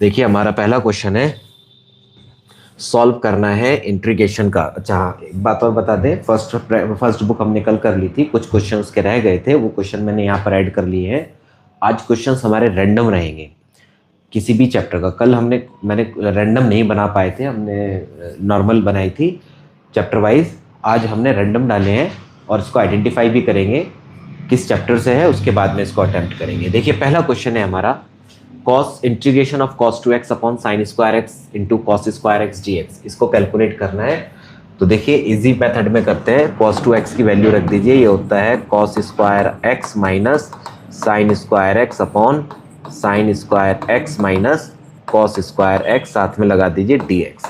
देखिए हमारा पहला क्वेश्चन है, सॉल्व करना है इंटीग्रेशन का। अच्छा हाँ, एक बात और बता दें, फर्स्ट बुक हमने कल कर ली थी, कुछ क्वेश्चन उसके रह गए थे, वो क्वेश्चन मैंने यहाँ पर ऐड कर लिए हैं। आज क्वेश्चन हमारे रैंडम रहेंगे किसी भी चैप्टर का। कल मैंने रैंडम नहीं बना पाए थे, हमने नॉर्मल बनाई थी चैप्टर वाइज। आज हमने रैंडम डाले हैं और इसको आइडेंटिफाई भी करेंगे किस चैप्टर से है, उसके बाद में इसको अटेम्प्ट करेंगे। देखिए पहला क्वेश्चन है हमारा, cos integration of cos 2x upon sine square x into cos square x D x, इसको कैलकुलेट करना है। तो देखिए इजी मेथड में करते हैं। कॉस 2x की वैल्यू रख दीजिए, ये होता है cos square x minus sine square x upon sine square x minus cos square x, साथ में लगा दीजिए dx।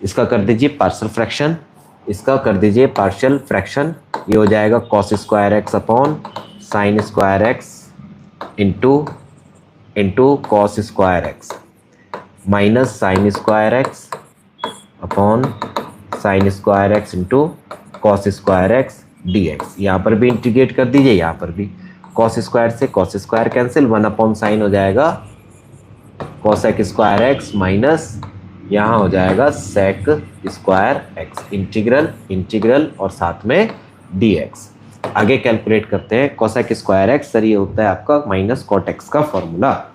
इसका कर दीजिए पार्शियल फ्रैक्शन, इसका कर दीजिए पार्शियल फ्रैक्शन, ये हो जाएगा cos square x upon sine square x into cos square x minus sine square x upon sine square x into cos square x D x. यहाँ पर भी इंटीग्रेट कर दीजिए, यहाँ पर भी कॉस स्क्वायर से cos square cancel, 1 upon sine हो जाएगा कॉसेक स्क्वायर एक्स माइनस यहाँ हो जाएगा सेक स्क्वायर एक्स, इंटीग्रल और साथ में डी एक्स। आगे कैलकुलेट करते हैं कॉसेक स्क्वायर एक्स, सर ये होता है आपका माइनस कॉट एक्स का फॉर्मूला।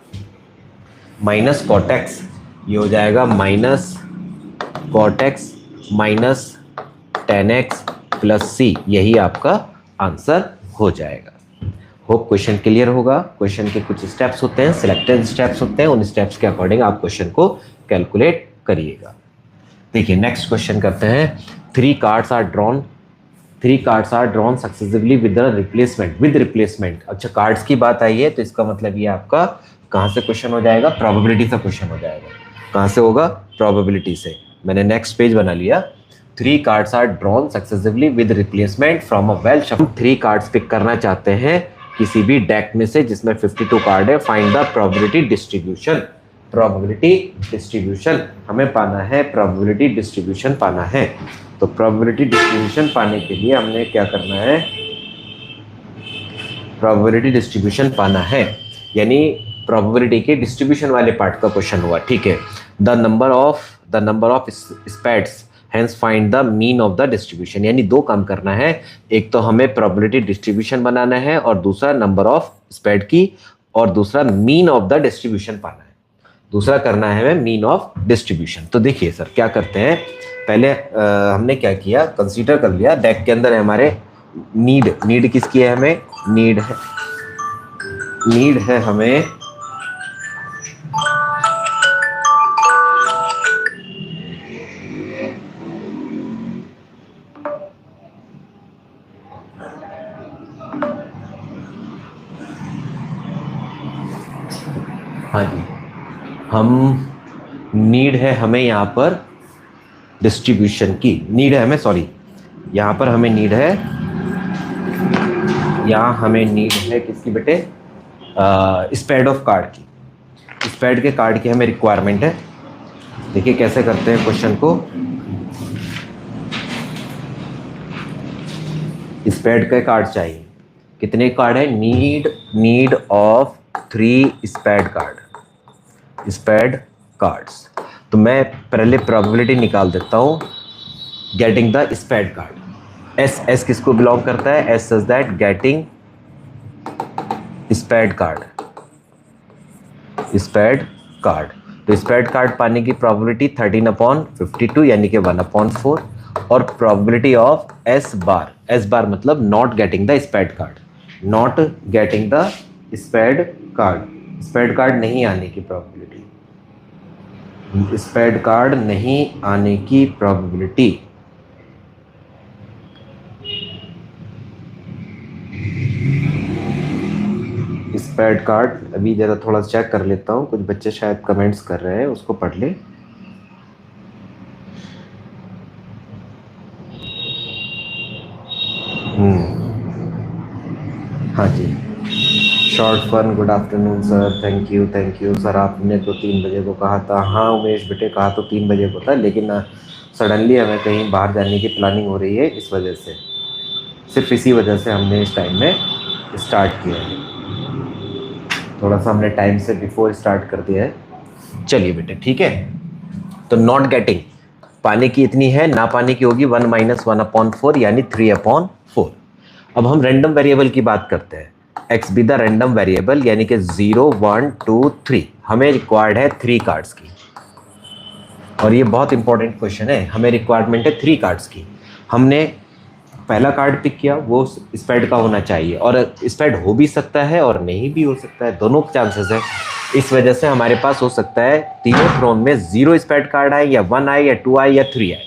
माइनस कॉट एक्स ये हो जाएगा minus cot x minus ten x plus c, यही आपका आंसर हो जाएगा। होप क्वेश्चन क्लियर होगा। क्वेश्चन के कुछ स्टेप्स होते हैं, सिलेक्टेड स्टेप्स होते हैं, उन स्टेप्स के अकॉर्डिंग आप क्वेश्चन को कैलकुलेट करिएगा। देखिए नेक्स्ट क्वेश्चन करते हैं, three cards are drawn successively with replacement. अच्छा कार्ड्स की बात आई है तो इसका मतलब ये आपका कहाँ से क्वेश्चन हो जाएगा, प्रोबेबिलिटी से क्वेश्चन हो जाएगा। कहाँ से होगा, प्रोबेबिलिटी से। मैंने नेक्स्ट पेज बना लिया, 3 cards are drawn successively with replacement from a well shuffle. 3 cards pick करना चाहते हैं किसी भी डेक में से जिसमें 52 कार्ड है। फाइंड द प्रोबेबिलिटी डिस्ट्रीब्यूशन हमें पाना है, प्रोबेबिलिटी डिस्ट्रीब्यूशन पाना है। तो प्रोबेबिलिटी डिस्ट्रीब्यूशन पाने के लिए हमने क्या करना है, प्रोबेबिलिटी डिस्ट्रीब्यूशन पाना है, यानी प्रोबेबिलिटी के डिस्ट्रीब्यूशन वाले पार्ट का क्वेश्चन हुआ। ठीक है, the number of spades hence find the mean of the distribution, यानी 2 काम करना है। एक तो हमें प्रोबेबिलिटी डिस्ट्रीब्यूशन बनाना है और दूसरा नंबर ऑफ स्पेड की, और दूसरा मीन ऑफ द डिस्ट्रीब्यूशन पाना है। दूसरा करना है हमें मीन ऑफ डिस्ट्रीब्यूशन। तो देखिए सर क्या करते हैं, पहले हमने क्या किया, कंसीडर कर लिया डेक के अंदर है हमारे नीड किसकी है, हमें नीड है हमें हाँ जी, हम नीड है हमें यहाँ पर डिस्ट्रीब्यूशन की, नीड है हमें, सॉरी यहाँ पर हमें नीड है, यहाँ हमें नीड है किसकी बेटे, स्पेड ऑफ कार्ड की, स्पेड के कार्ड की हमें रिक्वायरमेंट है। देखिए कैसे करते हैं क्वेश्चन को, स्पेड के कार्ड चाहिए, कितने कार्ड है, नीड ऑफ 3 स्पेड कार्ड्स। तो मैं पहले प्रोबेबिलिटी निकाल देता हूँ getting the spade card. S किसको बिलोंग करता है, S such that getting spade card. तो स्पेड कार्ड पाने की प्रोबेबिलिटी 13/52 यानी कि 1/4, और प्रोबेबिलिटी ऑफ एस बार मतलब not getting the spade card, spade card नहीं आने की प्रोबेबिलिटी, स्पेड कार्ड नहीं आने की प्रोबेबिलिटी। स्पेड कार्ड अभी जरा थोड़ा चेक कर लेता हूँ, कुछ बच्चे शायद कमेंट्स कर रहे हैं, उसको पढ़ ले। हाँ जी, short fun, good afternoon sir, thank you sir. आपने तो 3 बजे को कहा था। हाँ उमेश बेटे, कहा तो 3 बजे को था, लेकिन सडनली हमें कहीं बाहर जाने की प्लानिंग हो रही है, इस वजह से, सिर्फ इसी वजह से हमने इस टाइम में स्टार्ट किया है। थोड़ा सा हमने टाइम से बिफोर स्टार्ट कर दिया है। चलिए बेटे ठीक है, तो नॉट गेटिंग, पाने की इतनी है, ना पाने की होगी 1 - 1/4 यानी 3/4। अब हम रैंडम वेरिएबल की बात करते हैं, x be the random variable यानी कि 0 1 2 3, हमें रिक्वायर्ड है 3 कार्ड्स की, और ये बहुत इंपॉर्टेंट क्वेश्चन है, हमें रिक्वायरमेंट है 3 कार्ड्स की। हमने पहला कार्ड पिक किया, वो स्पेड का होना चाहिए, और स्पेड हो भी सकता है और नहीं भी हो सकता है, दोनों चांसेस है। इस वजह से हमारे पास हो सकता है तीनों थ्रोन में 0 स्पेड कार्ड आए, या 1 आए, या 2 आए, या 3 आए,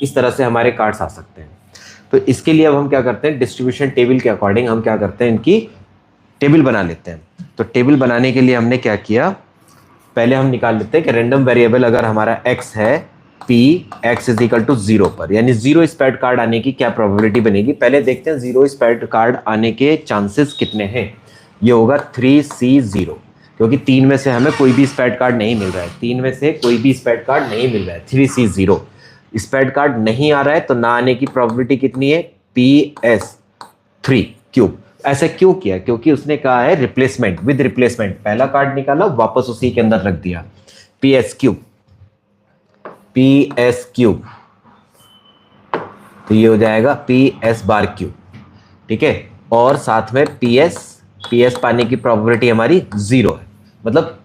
इस तरह से हमारे कार्ड्स आ सकते हैं। तो इसके लिए अब हम क्या करते हैं, डिस्ट्रीब्यूशन टेबल के अकॉर्डिंग हम क्या करते हैं, इनकी टेबल बना लेते हैं। तो टेबल बनाने के लिए हमने क्या किया, पहले हम निकाल लेते हैं कि रैंडम वेरिएबल अगर हमारा x है, p x is equal to 0 पर, यानी 0 स्पेड कार्ड आने की क्या प्रोबेबिलिटी बनेगी। पहले देखते हैं 0 स्पेड कार्ड आने के चांसेस कितने हैं। ये होगा 3C0, क्योंकि 3 में से हमें कोई भी स्पेड कार्ड नहीं मिल रहा है, 3 में से कोई भी स्पेड कार्ड नहीं मिल रहा है, 3C0 स्पेड कार्ड नहीं आ रहा है, तो ना आने की प्रोबेबिलिटी कितनी है, PS3 क्यूब। ऐसा क्यों किया, क्योंकि उसने कहा है रिप्लेसमेंट विद रिप्लेसमेंट, पहला कार्ड निकाला वापस उसी के अंदर रख दिया, PS क्यूब, तो ये हो जाएगा PS बार क्यूब, ठीक है। और साथ में PS पाने की प्रोबेबिलिटी हमारी 0 है, मतलब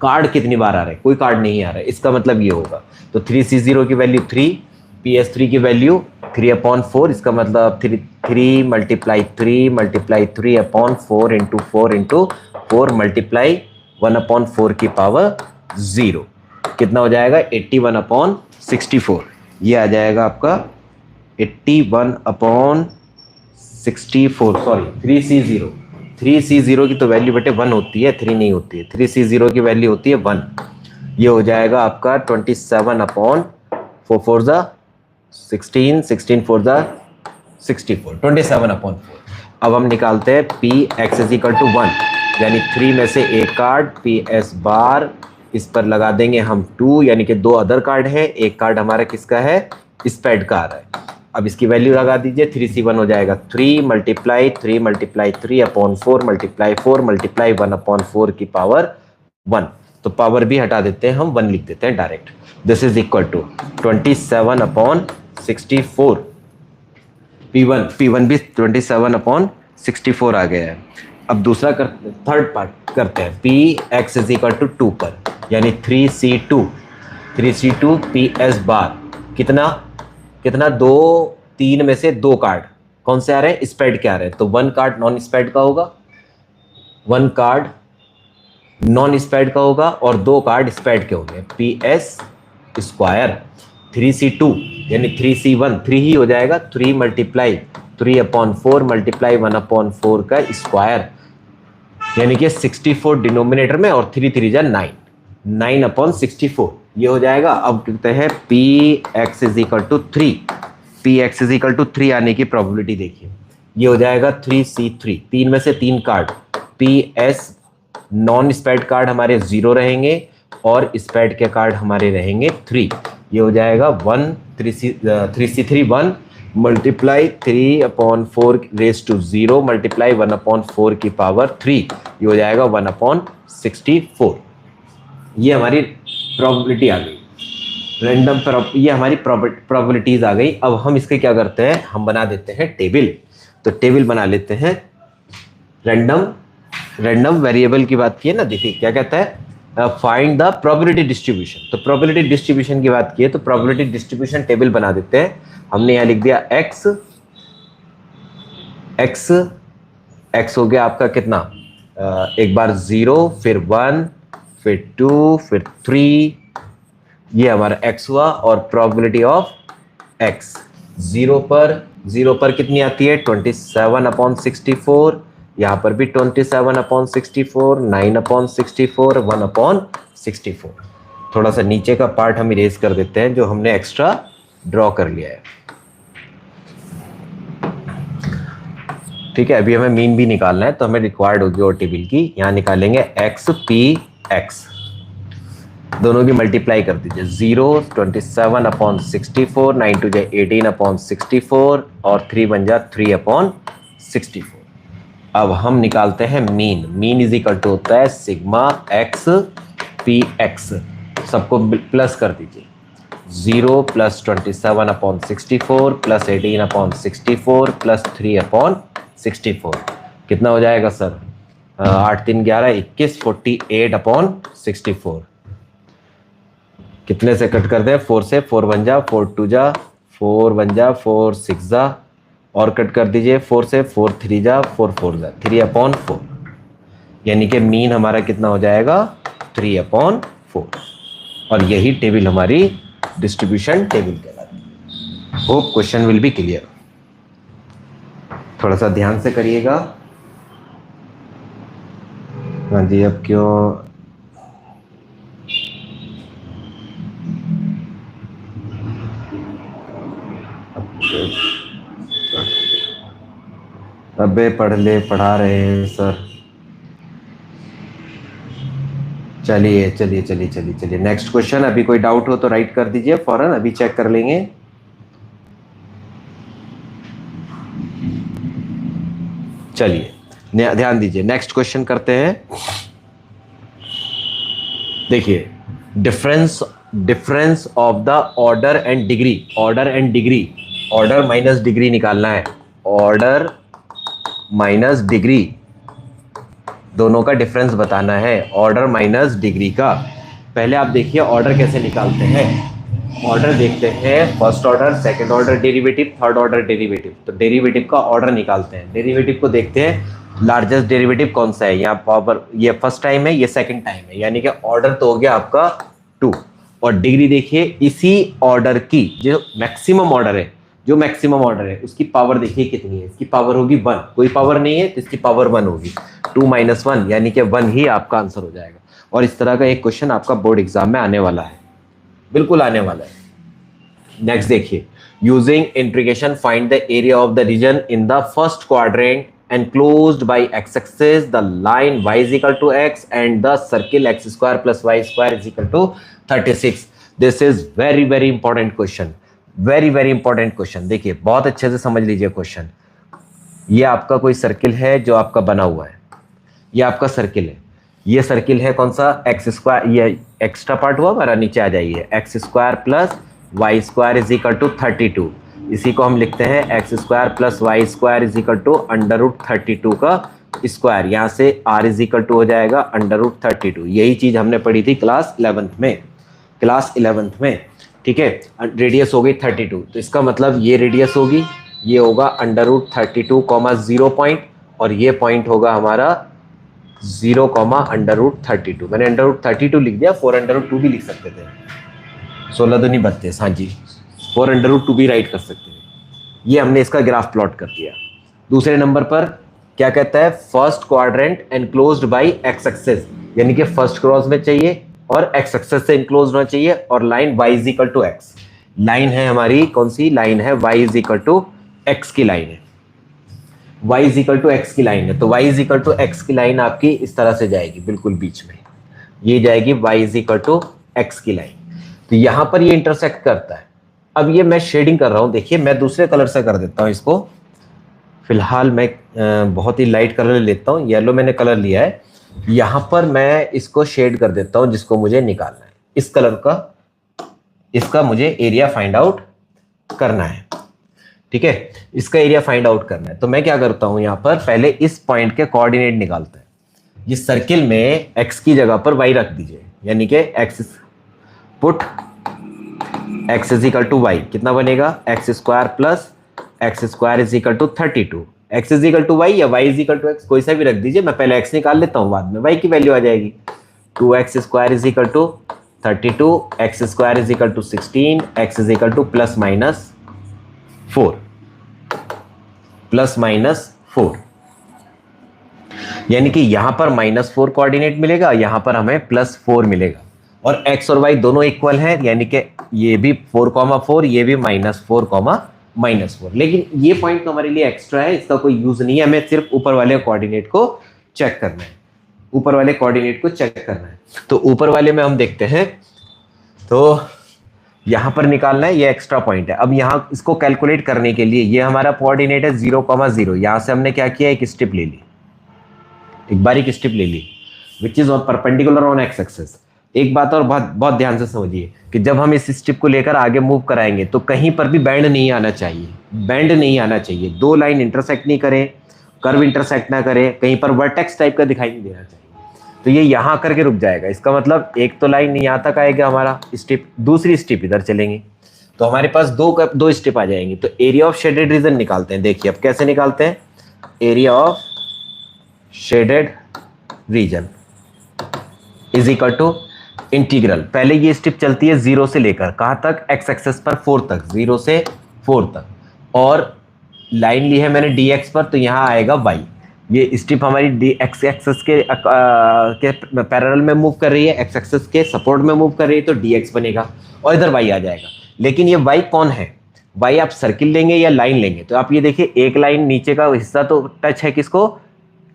कार्ड कितनी बार आ रहा है, कोई कार्ड नहीं आ रहा है, इसका मतलब ये होगा। तो 3C0 की वैल्यू 3, PS3 की वैल्यू 3/4, इसका मतलब 3 × 3/3/4 इंटू 4 मल्टीप्लाई 1/4 की पावर 0, कितना हो जाएगा 81/64। ये आ जाएगा आपका 81/64, सॉरी 3C0 की तो वैल्यू बेटे 1 होती है, 3 नहीं होती है, 3C0 की वैल्यू होती है 1। ये हो जाएगा आपका 27/4 4 16 16 4 64, 27/4। अब हम निकालते हैं Px इज इक्वल टू 1, यानी 3 में से एक कार्ड PS बार, इस पर लगा देंगे हम 2, यानी कि 2 अदर कार्ड है, एक कार्ड हमारा किसका है, स्पेड का आ रहा है। अब इसकी वैल्यू लगा दीजिए, 3C1 हो जाएगा 3 × 3/4 मल्टीप्लाई 4 मल्टीप्लाई 1/4 की पावर 1, तो पावर भी हटा देते हैं हम, 1 लिख देते हैं direct. This is equal to 27/64। P1 भी 27/64 आ गया है। अब दूसरा थर्ड पार्ट करते हैं, Px इज इक्वल टू 2 पर, यानी 3C2 PS बार, कितना 2 3 में से 2 कार्ड कौन से आ रहे हैं, स्पेड के आ रहे हैं, तो 1 कार्ड नॉन स्पेड का होगा, 1 कार्ड नॉन स्पेड का होगा, और 2 कार्ड स्पेड के होंगे, PS स्क्वायर 3C2 यानी 3C1 3 ही हो जाएगा, 3 मल्टीप्लाई 3/4 मल्टीप्लाई 1/4 का स्क्वायर, यानी कि 64 डिनोमिनेटर में, और 3 3 जा 9/64, ये हो जाएगा। अब कहते हैं Px is equal to 3, Px is equal to 3 आने की प्रोबेबिलिटी देखिए, ये हो जाएगा 3C3, 3 में से 3 card PS non spade card हमारे 0 रहेंगे, और स्पेड के कार्ड हमारे रहेंगे 3, ये हो जाएगा 3C3 1 multiply 3/4 raise to 0 multiply 1/4 की पावर 3, ये हो जाएगा 1/64। ये हमारी प्रोबेबिलिटी आ गई, रैंडम ये हमारी प्रोबेबिलिटीज आ गई। अब हम इसके क्या करते हैं, हम बना देते हैं टेबल। तो टेबल बना लेते हैं, रैंडम वेरिएबल की बात की है ना, देखिए क्या कहता है, फाइंड द प्रोबेबिलिटी डिस्ट्रीब्यूशन। तो प्रोबेबिलिटी डिस्ट्रीब्यूशन की बात की है, तो प्रोबेबिलिटी डिस्ट्रीब्यूशन टेबल बना देते हैं। हमने यहाँ लिख दिया x हो गया आपका कितना, एक बार 0, फिर 1, फिर 2, फिर 3, ये हमारा x हुआ, और प्रोबेबिलिटी ऑफ x 0 पर कितनी आती है 27/64, यहाँ पर भी 27/64, 9/64, 1/64। थोड़ा सा नीचे का पार्ट हम इरेज कर देते हैं जो हमने एक्स्ट्रा ड्रॉ कर लिया है, ठीक है। अभी हमें मीन भी निकालना है, तो हमें रिक्वायर्ड होगी और टेबल की, यहाँ निकालेंगे XPX, दोनों की मल्टीप्लाई कर दीजिए, 0 27/64, 9 2 18/64, और 3 1 3/64। अब हम निकालते हैं मीन इज इक्वल टू होता है सिग्मा x पी एक्स सबको प्लस कर दीजिए। 0 प्लस 27/64 प्लस 18/64 प्लस 3/64 कितना हो जाएगा सर? 8 3 11 21 48/64 कितने से कट कर दें? 4 से 4 1 जा 4 2 जा 4 1 जा 4 6 जा और कट कर दीजिए 4 से 4 3 जा 4 4 जा 3/4 यानी कि मीन हमारा कितना हो जाएगा? 3/4 और यही टेबल हमारी डिस्ट्रीब्यूशन टेबल कहलाती है। Hope question will be clear. थोड़ा सा ध्यान से करिएगा। हाँ जी, अब क्यों अबे पढ़ा रहे हैं सर। चलिए चलिए चलिए चलिए चलिए नेक्स्ट क्वेश्चन। अभी कोई डाउट हो तो राइट कर दीजिए फौरन, अभी चेक कर लेंगे। चलिए ध्यान दीजिए, नेक्स्ट क्वेश्चन करते हैं। देखिए difference of the order and degree. Order minus degree निकालना है। ऑर्डर माइनस डिग्री दोनों का डिफरेंस बताना है। ऑर्डर माइनस डिग्री का पहले आप देखिए ऑर्डर कैसे निकालते हैं। ऑर्डर देखते हैं first order, second order derivative, third order derivative. तो डेरिवेटिव का ऑर्डर निकालते हैं। डेरिवेटिव को देखते हैं लार्जेस्ट डेरिवेटिव कौन सा है। यहाँ पावर ये फर्स्ट टाइम है, ये सेकंड टाइम है, यानी कि ऑर्डर तो हो गया आपका 2। और डिग्री देखिए इसी ऑर्डर की जो मैक्सिमम ऑर्डर है उसकी पावर देखिए कितनी है। इसकी पावर होगी 1, कोई पावर नहीं है तो इसकी पावर 1 होगी। 2 - 1 यानी कि 1 ही आपका आंसर हो जाएगा। और इस तरह का एक क्वेश्चन आपका बोर्ड एग्जाम में आने वाला है, बिल्कुल आने वाला है। नेक्स्ट देखिए, using integration find the area of the region in the first quadrant enclosed by x-axis, the line y is equal to x and the circle x square plus y square is equal to 36. This is very very important question, very very important question। देखिए बहुत अच्छे से समझ लीजिए question. ये आपका कोई circle है जो आपका बना हुआ है, ये आपका सर्किल है। ये सर्किल है कौन सा? एक्स स्क्वायर, ये एक्स्ट्रा पार्ट हुआ हमारा, नीचे आ जाइए। X square plus y square is equal to 32। इसी को हम लिखते हैं x square plus y square is equal to √32 का स्क्वायर। यहाँ से r इज इक्वल टू हो जाएगा √32। यही चीज़ हमने पढ़ी थी क्लास 11th में, ठीक है। रेडियस हो गई 32, तो इसका मतलब ये रेडियस होगी, ये होगा √32, 0 पॉइंट, और ये पॉइंट होगा हमारा 0, √32। मैंने √32 लिख दिया, 4√2 भी लिख सकते थे, 16 दूनी 32। हाँ जी, 4√2 भी राइट कर सकते हैं। ये हमने इसका ग्राफ प्लॉट कर दिया। दूसरे नंबर पर क्या कहता है? First quadrant enclosed bye x axis, यानी कि फर्स्ट क्रॉस में चाहिए और एक्स एक्सिस से एनक्लोज होना चाहिए, और line y is equal to x. Line है हमारी कौन सी लाइन है? y is equal to x की लाइन है। y is equal to x की लाइन है, तो y is equal to x की लाइन आपकी इस तरह से जाएगी, बिल्कुल बीच में ये जाएगी y is equal to x की लाइन। तो यहां पर ये इंटरसेक्ट करता है। अब ये मैं शेडिंग कर रहा हूं, देखिए मैं दूसरे कलर से कर देता हूं इसको। फिलहाल मैं बहुत ही लाइट कलर लेता हूं, येलो मैंने कलर लिया है। यहां पर मैं इसको शेड कर देता हूं जिसको मुझे निकालना है। इस कलर का, इसका मुझे एरिया फाइंड आउट करना है, ठीक है। इसका एरिया फाइंड आउट करना है, तो मैं क्या करता हूं, यहां पर पहले इस पॉइंट के कोऑर्डिनेट निकालते हैं। इस सर्किल में x की जगह पर y रख दीजिए, यानी कि put x is equal to y. कितना बनेगा? X square plus x square is equal to 32। x is equal to y या y is equal to x, कोई सा भी रख दीजिए। मैं पहले x निकाल लेता हूँ, बाद में y की वैल्यू आ जाएगी। 2x square is equal to 32, x square is equal to 16, x is equal to +4 यानी कि यहां पर -4 कोऑर्डिनेट मिलेगा, यहां पर हमें +4 मिलेगा। और x और y दोनों इक्वल हैं, यानी कि ये भी 4,4, ये भी -4,-4। लेकिन ये पॉइंट तो हमारे लिए एक्स्ट्रा है, इसका कोई यूज नहीं है। हमें सिर्फ ऊपर वाले कोऑर्डिनेट को चेक करना है, ऊपर वाले कोऑर्डिनेट को चेक करना है। तो ऊपर वाले में हम देखते हैं, तो यहां पर निकालना है, ये एक्स्ट्रा पॉइंट है। अब यहाँ इसको कैलकुलेट करने के लिए ये हमारा कोऑर्डिनेट है 0,0। यहां से हमने क्या किया, एक स्टेप ले ली, एक बारीक स्टेप ले ली, which is perpendicular on x axis. एक बात और बहुत बहुत ध्यान से समझिए कि जब हम इस स्ट्रिप को लेकर आगे मूव कराएंगे तो कहीं पर भी बैंड नहीं आना चाहिए, बैंड नहीं आना चाहिए, दो लाइन इंटरसेक्ट नहीं करें, कर्व इंटरसेक्ट ना करें, कहीं पर वर्टेक्स टाइप का दिखाई नहीं देना चाहिए। तो ये यहाँ करके रुक जाएगा, इसका मतलब एक तो लाइन यहाँ तक आएगा हमारा स्ट्रिप, दूसरी स्ट्रिप इधर चलेंगे, तो हमारे पास दो स्ट्रिप आ जाएंगी। तो एरिया ऑफ शेडेड रीजन निकालते हैं। देखिए अब कैसे निकालते हैं, area of shaded region is equal to integral, पहले ये स्ट्रिप चलती है 0 से लेकर कहाँ तक, एक्स एक्सेस पर 4 तक, 0 से 4 तक, और लाइन ली है मैंने dx पर, तो यहाँ आएगा y। ये स्ट्रिप हमारी dx एक्सेस के पैरेलल में मूव कर रही है, x एक्सेस के सपोर्ट में मूव कर रही है, तो dx बनेगा और इधर y आ जाएगा। लेकिन ये y कौन है, y आप सर्किल लेंगे या लाइन लेंगे, तो आप ये देखिए एक लाइन नीचे का हिस्सा तो टच है किसको,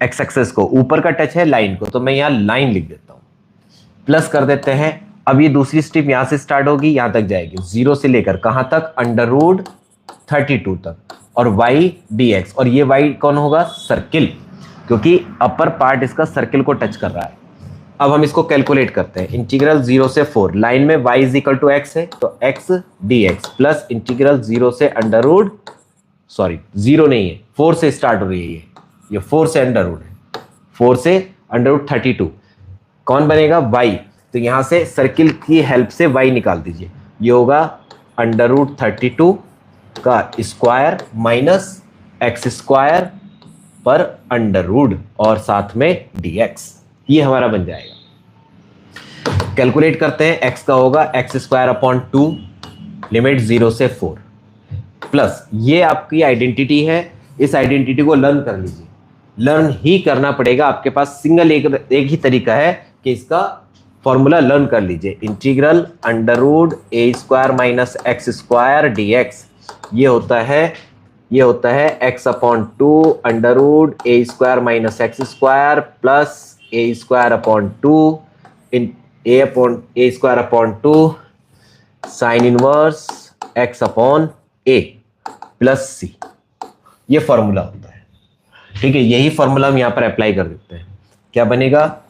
x एक्सेस को, ऊपर का टच है लाइन को, तो मैं यहाँ लाइन लिख देता हूँ, प्लस कर देते हैं। अब ये दूसरी स्ट्रिप यहाँ से स्टार्ट होगी, यहाँ तक जाएगी 0 से लेकर कहाँ तक, √32 तक, और y dx, और ये y कौन होगा, सर्किल, क्योंकि अपर पार्ट इसका सर्किल को टच कर रहा है। अब हम इसको कैलकुलेट करते हैं, इंटीग्रल 0 से 4, लाइन में y is equal to x है, तो x dx प्लस इंटीग्रल 0 से सॉरी 0 नहीं है, 4 से स्टार्ट हो रही है, ये 4 से अंडर है, 4 से √32 कौन बनेगा, y, तो यहां से सर्किल की हेल्प से y निकाल दीजिए, ये होगा √32 का स्क्वायर माइनस एक्स स्क्वायर पर √, और साथ में dx, ये हमारा बन जाएगा। कैलकुलेट करते हैं, x का होगा x²/2 लिमिट 0 से 4 प्लस ये आपकी आइडेंटिटी है, इस आइडेंटिटी को लर्न कर लीजिए, लर्न ही करना पड़ेगा, आपके पास सिंगल एक ही तरीका है कि इसका फॉर्मूला लर्न कर लीजिए, integral √a² minus x² dx, ये होता है x/2 √a² minus x² plus a²/2 a²/2 sine inverse x/a plus c, ये फॉर्मूला होता है। ठीक है, यही फॉर्मूला हम यहाँ पर अप्लाई कर देते हैं, क्या बनेगा,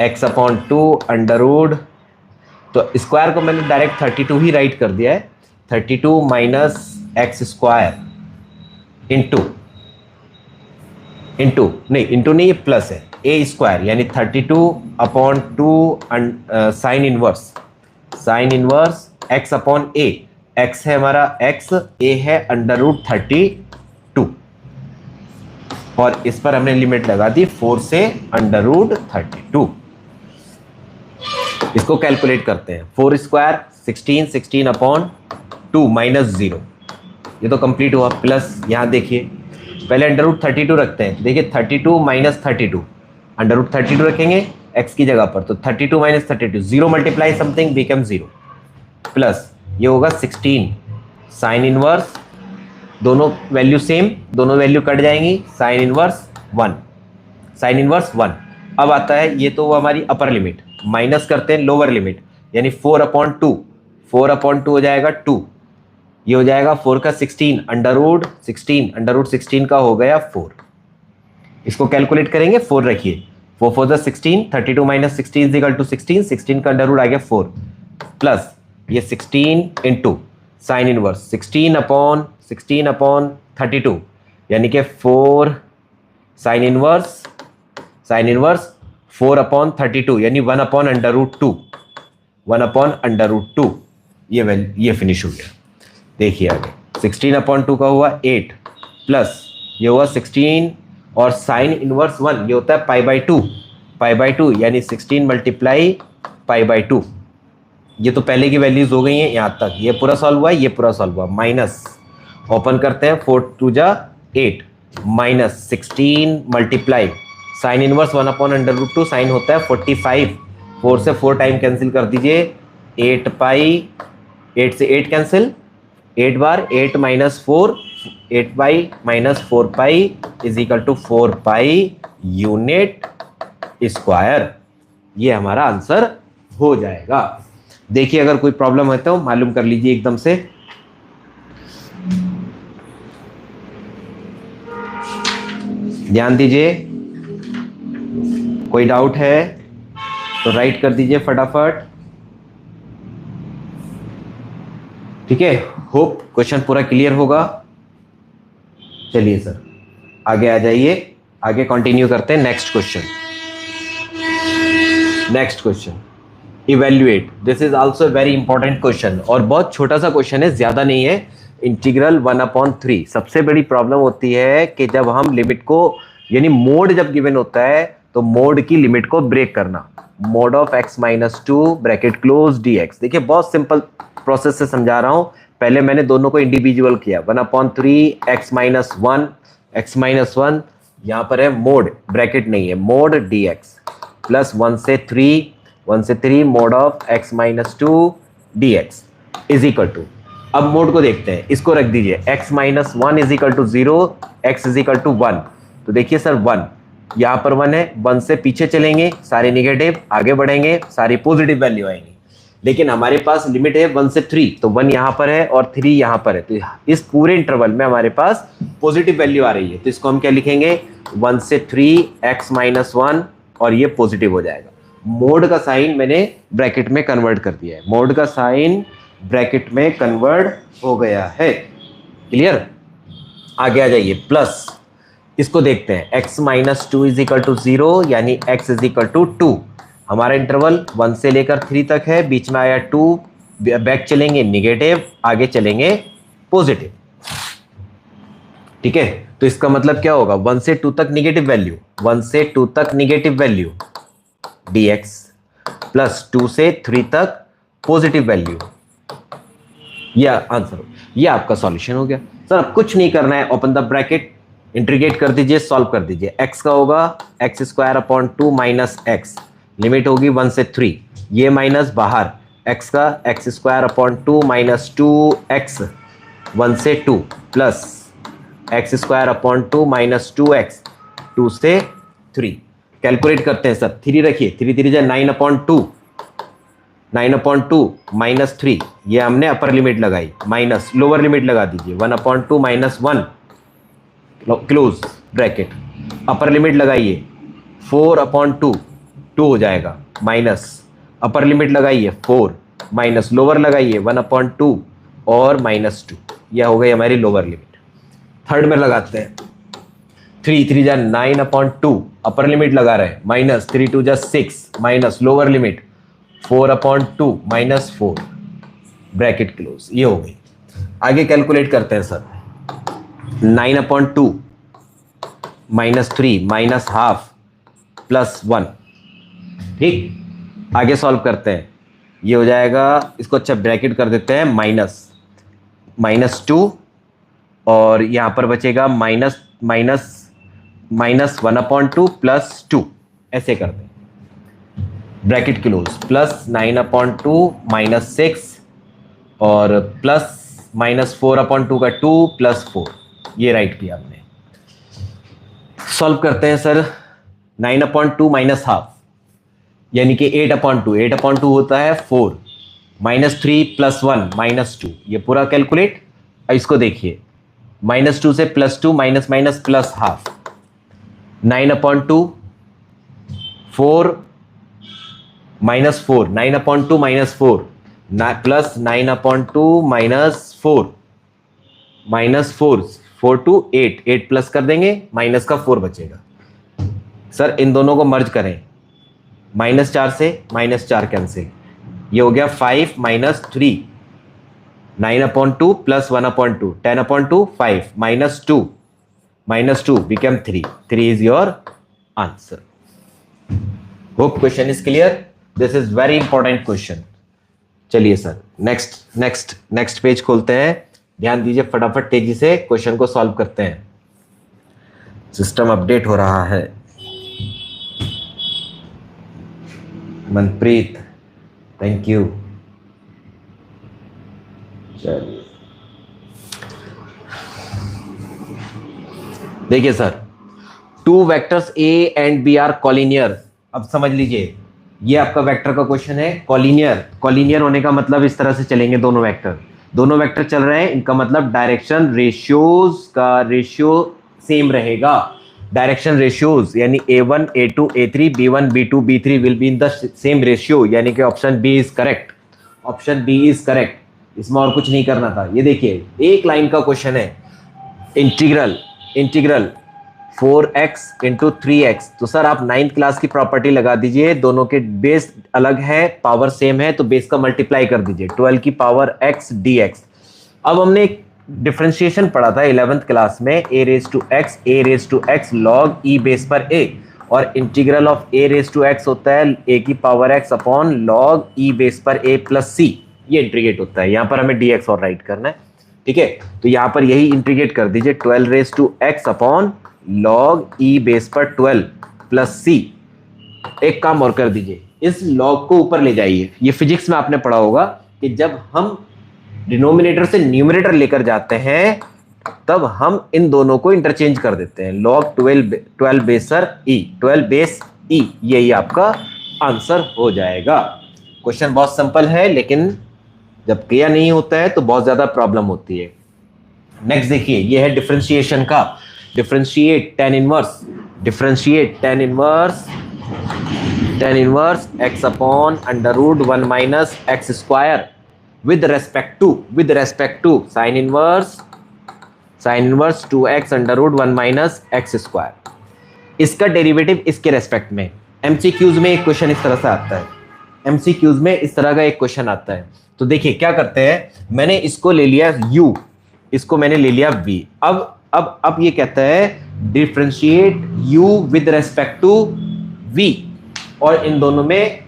x/2 √, तो स्क्वायर को मैंने डायरेक्ट 32 ही राइट कर दिया है, 32 माइनस x² इंटू नहीं, ये प्लस है, a² यानी 32/2 साइन इनवर्स x/a, x है हमारा x, a है √32, और इस पर हमने लिमिट लगा दी 4 से √32। इसको कैलकुलेट करते हैं, 4² 16, 16/2 माइनस 0, ये तो कंप्लीट हुआ, प्लस यहाँ देखिए पहले √32 रखते हैं, देखिए 32 माइनस 32, √32 रखेंगे x की जगह पर, तो 32 minus 32, 0 multiply something become 0, plus ये होगा 16 साइन इनवर्स, दोनों वैल्यू सेम, दोनों वैल्यू कट जाएंगी, साइन इनवर्स 1। अब आता है, ये तो वो हमारी अपर लिमिट, माइनस करते हैं लोअर लिमिट, यानी 4/2 हो जाएगा 2, ये हो जाएगा 4 का 16 √16 का हो गया 4। इसको कैलकुलेट करेंगे, 4 रखिए, 4 4 16, 32 माइनस 16 इज इक्वल टू 16 का √ आ गया 4, प्लस ये 16 इंटू साइन इनवर्स 16/32, यानी कि 4 साइन इनवर्स 4/32, यानी 1/√2, ये फिनिश हो गया। देखिए आगे 16/2 का हुआ 8, प्लस ये हुआ 16 और साइन इनवर्स 1, ये होता है π/2, यानी 16 मल्टीप्लाई π/2, ये तो पहले की वैल्यूज हो गई हैं यहाँ तक, ये पूरा सॉल्व हुआ, ये पूरा सॉल्व हुआ, माइनस ओपन करते हैं 4 2 जा 8 minus 16 multiply sine inverse 1/√2, sine होता है 45, 4 से 4 टाइम कैंसिल कर दीजिए, 8 से 8 कैंसिल, 8 बार 8 minus 4, 8 minus 4π is equal to 4π unit square, ये हमारा आंसर हो जाएगा। देखिए अगर कोई प्रॉब्लम है तो मालूम कर लीजिए एकदम से। ध्यान दीजिए, कोई डाउट है? तो राइट कर दीजिए फटाफट। ठीक है, होप क्वेश्चन पूरा क्लियर होगा। चलिए सर आगे आ जाइए, आगे कंटिन्यू करते हैं। Next question evaluate. This is also very important question और बहुत छोटा सा क्वेश्चन है, ज्यादा नहीं है। इंटीग्रल 1/3। सबसे बड़ी प्रॉब्लम होती है कि जब हम लिमिट को, यानी मोड जब गिवन होता है तो मोड की लिमिट को ब्रेक करना। Mode of x - 2 bracket close dx। देखिए बहुत सिंपल प्रोसेस से समझा रहा हूं। पहले मैंने दोनों को इंडिविजुअल किया। 1/3 x - 1 यहां पर है मोड, ब्रैकेट नहीं है, मोड dx प्लस 1 से 3 mod of x - 2 dx is equal to. अब मोड को देखते हैं, इसको रख दीजिए x - 1 is equal to 0, x is equal to 1। तो देखिए सर 1 यहां पर 1 है, 1 से पीछे चलेंगे सारे निगेटिव, आगे बढ़ेंगे सारी पॉजिटिव वैल्यू आएंगी। लेकिन हमारे पास लिमिट है 1 से 3, तो 1 यहां पर है और 3 यहां पर है, तो इस पूरे इंटरवल में हमारे पास पॉजिटिव वैल्यू आ रही है। तो इसको हम क्या लिखेंगे, 1 से 3 x - 1 और ये पॉजिटिव हो जाएगा। मोड का साइन मैंने ब्रैकेट में कन्वर्ट कर दिया है, मोड का साइन ब्रैकेट में कन्वर्ट हो गया है। क्लियर, आगे आ जाइए। प्लस इसको देखते हैं, x - 2 इज इक्वल टू 0 यानी x इज इक्वल टू 2। हमारा इंटरवल 1 से लेकर 3 तक है, बीच में आया 2, बैक चलेंगे निगेटिव, आगे चलेंगे पॉजिटिव। ठीक है, तो इसका मतलब क्या होगा, 1 से 2 तक निगेटिव वैल्यू, 1 से 2 तक निगेटिव वैल्यू dx प्लस 2 से 3 तक पॉजिटिव वैल्यू। यह आंसर, यह आपका सॉल्यूशन हो गया। सर अब कुछ नहीं करना है, ओपन द ब्रैकेट, इंटीग्रेट कर दीजिए, सॉल्व कर दीजिए। x का होगा x² माइनस x, लिमिट होगी 1 से 3, ये माइनस बाहर, x का x² माइनस 2x 1 से 2 प्लस x² माइनस 2x 2 से 3। कैलकुलेट करते हैं सर, 3 रखिए, 3 3 जा 9/2 माइनस 3, ये हमने अपर लिमिट लगाई, माइनस लोअर लिमिट लगा दीजिए 1/2 minus 1 close bracket, upper limit लगाइए 4/2 2 हो जाएगा, माइनस अपर लिमिट लगाइए 4 माइनस लोअर लगाइए 1/2 और माइनस 2, यह हो गई हमारी लोअर लिमिट। थर्ड में लगाते हैं, 3 3 जा 9/2 अपर लिमिट लगा रहे हैं, माइनस 3 2 जा 6 minus lower limit 4/2 minus 4 bracket close, ये हो गई। आगे कैलकुलेट करते हैं sir, 9/2 minus 3 minus half plus 1। ठीक, आगे सॉल्व करते हैं, ये हो जाएगा, इसको अच्छा ब्रैकेट कर देते हैं, माइनस 2 और यहां पर बचेगा माइनस 1/2 प्लस 2, ऐसे कर दें ब्रैकेट क्लोज, प्लस 9/2 माइनस 6 और प्लस माइनस 4/2 का 2 प्लस 4, ये राइट किया हमने। सॉल्व करते हैं सर, 9/2 माइनस हाफ यानी कि 8/2 होता है 4, माइनस 3 प्लस 1 माइनस 2, ये पूरा कैलकुलेट। इसको देखिए, -2 से +2 minus minus plus half, 9/2 4 minus 4, 9/2 minus 4 plus 9/2 minus 4 minus 4 two 8 plus कर देंगे, माइनस का 4 बचेगा। सर इन दोनों को मर्ज करें, -4 से -4 कैंसिल, ये हो गया 5 minus 3, 9/2 plus 1/2 10/2 5 -2 become 3 is your answer. Hope question is clear. This is very important question. चलिए सर नेक्स्ट पेज खोलते हैं, ध्यान दीजिए फटाफट, तेजी से क्वेश्चन को सॉल्व करते हैं। सिस्टम अपडेट हो रहा है। Manpreet thank you. चलिए देखिए sir, 2 vectors A and B are collinear. अब समझ लीजिए, ये आपका वेक्टर का क्वेश्चन है। कॉलिनियर होने का मतलब इस तरह से चलेंगे, दोनों वेक्टर चल रहे हैं, इनका मतलब डायरेक्शन रेशियोज का रेशियो सेम रहेगा। डायरेक्शन रेशियोज यानी A1 A2 A3 B1 B2 B3 will be in the same ratio, यानी कि option B is correct, option B is correct. इसमें और कुछ नहीं करना था। ये देखिए एक लाइन का क्वेश्चन है, इंटीग्रल 4x इंटू 3x। तो सर आप 9th क्लास की प्रॉपर्टी लगा दीजिए, दोनों के बेस अलग है पावर सेम है तो बेस का मल्टीप्लाई कर दीजिए, 12 की पावर x dx। अब हमने एक डिफरेंशिएशन पढ़ा था 11th क्लास में, a raise to x log e base पर a, और integral of a raise to x होता है a की power x upon log e base पर a प्लस c। ये इंटीग्रेट होता है, यहां पर हमें dx और राइट करना है, ठीक है। तो यहां पर यही इंटीग्रेट कर दीजिए, 12 raise to x upon log e base पर 12 प्लस c। एक काम और कर दीजिए, इस log को ऊपर ले जाइए। ये फिजिक्स में आपने पढ़ा होगा कि जब हम डिनोमिनेटर से न्यूमरेटर लेकर जाते हैं तब हम इन दोनों को इंटरचेंज कर देते हैं, log 12 बेसर e, 12 बेस e, यही आपका आंसर हो जाएगा। क्वेश्चन बहुत सिंपल है, लेकिन जब किया नहीं होता है तो बहुत ज्यादा प्रॉब्लम होती है। नेक्स्ट देखिए, ये है डिफरेंशिएशन का, differentiate tan inverse x upon under root 1 minus x square with respect to sin inverse 2x under root 1 minus x square. इसका डेरिवेटिव इसके रेस्पेक्ट में। एमसीक्यूज में एक क्वेश्चन इस तरह से आता है, एमसीक्यूज में इस तरह का एक क्वेश्चन आता है। तो देखिए क्या करते हैं, मैंने इसको ले लिया u, इसको मैंने ले लिया v। अब ये कहता है differentiate u with respect to v, और इन दोनों में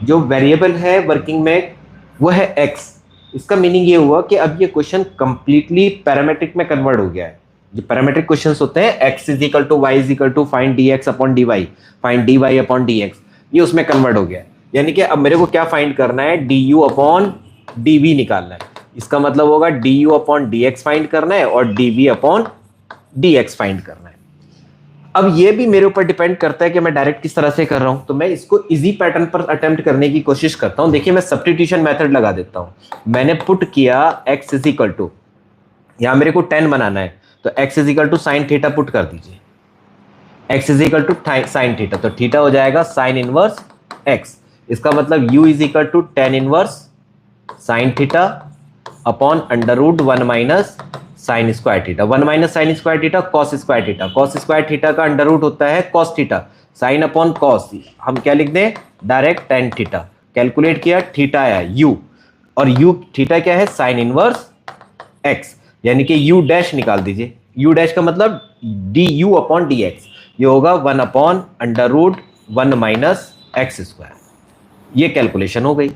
जो वेरिएबल है वर्किंग में वो है x। इसका मीनिंग ये हुआ कि अब ये क्वेश्चन कंप्लीटली पैरामीट्रिक में कन्वर्ट हो गया है। जो पैरामीट्रिक क्वेश्चंस होते हैं x is equal to y is equal to find dx upon dy, find dy upon dx, ये उसमें कन्वर्ट हो गया है। यानी कि अब मेरे को क्या फाइंड करना है, du अपॉन dv निकालना है। इसका मतलब होगा du अपॉन dx फाइंड करना है और dv अपॉन dx फाइंड करना है। अब ये भी मेरे ऊपर डिपेंड करता है कि मैं डायरेक्ट किस तरह से कर रहा हूं, तो मैं इसको इजी पैटर्न पर अटेम्प्ट करने की कोशिश करता हूं। देखिए मैं सब्स्टिट्यूशन मेथड लगा देता हूं। मैंने पुट किया x इज इक्वल टू, यहां मेरे को 10 बनाना है तो x is equal to sine theta put कर दीजिए, x is equal to sine theta, तो थीटा हो जाएगा साइन इनवर्स x। इसका मतलब u is equal to tan inverse sine theta upon under root 1 minus sine square theta, 1 minus sine square theta cos square theta, cos square theta का under root होता है cos theta, sine upon cos, हम क्या लिख दें direct tan theta. Calculate किया, theta आया u, और u थीटा क्या है साइन इनवर्स x, यानी कि u डैश निकाल दीजिए। u डैश का मतलब du अपॉन dx, ये होगा 1 upon under root 1 minus x square. ये कैलकुलेशन हो गई।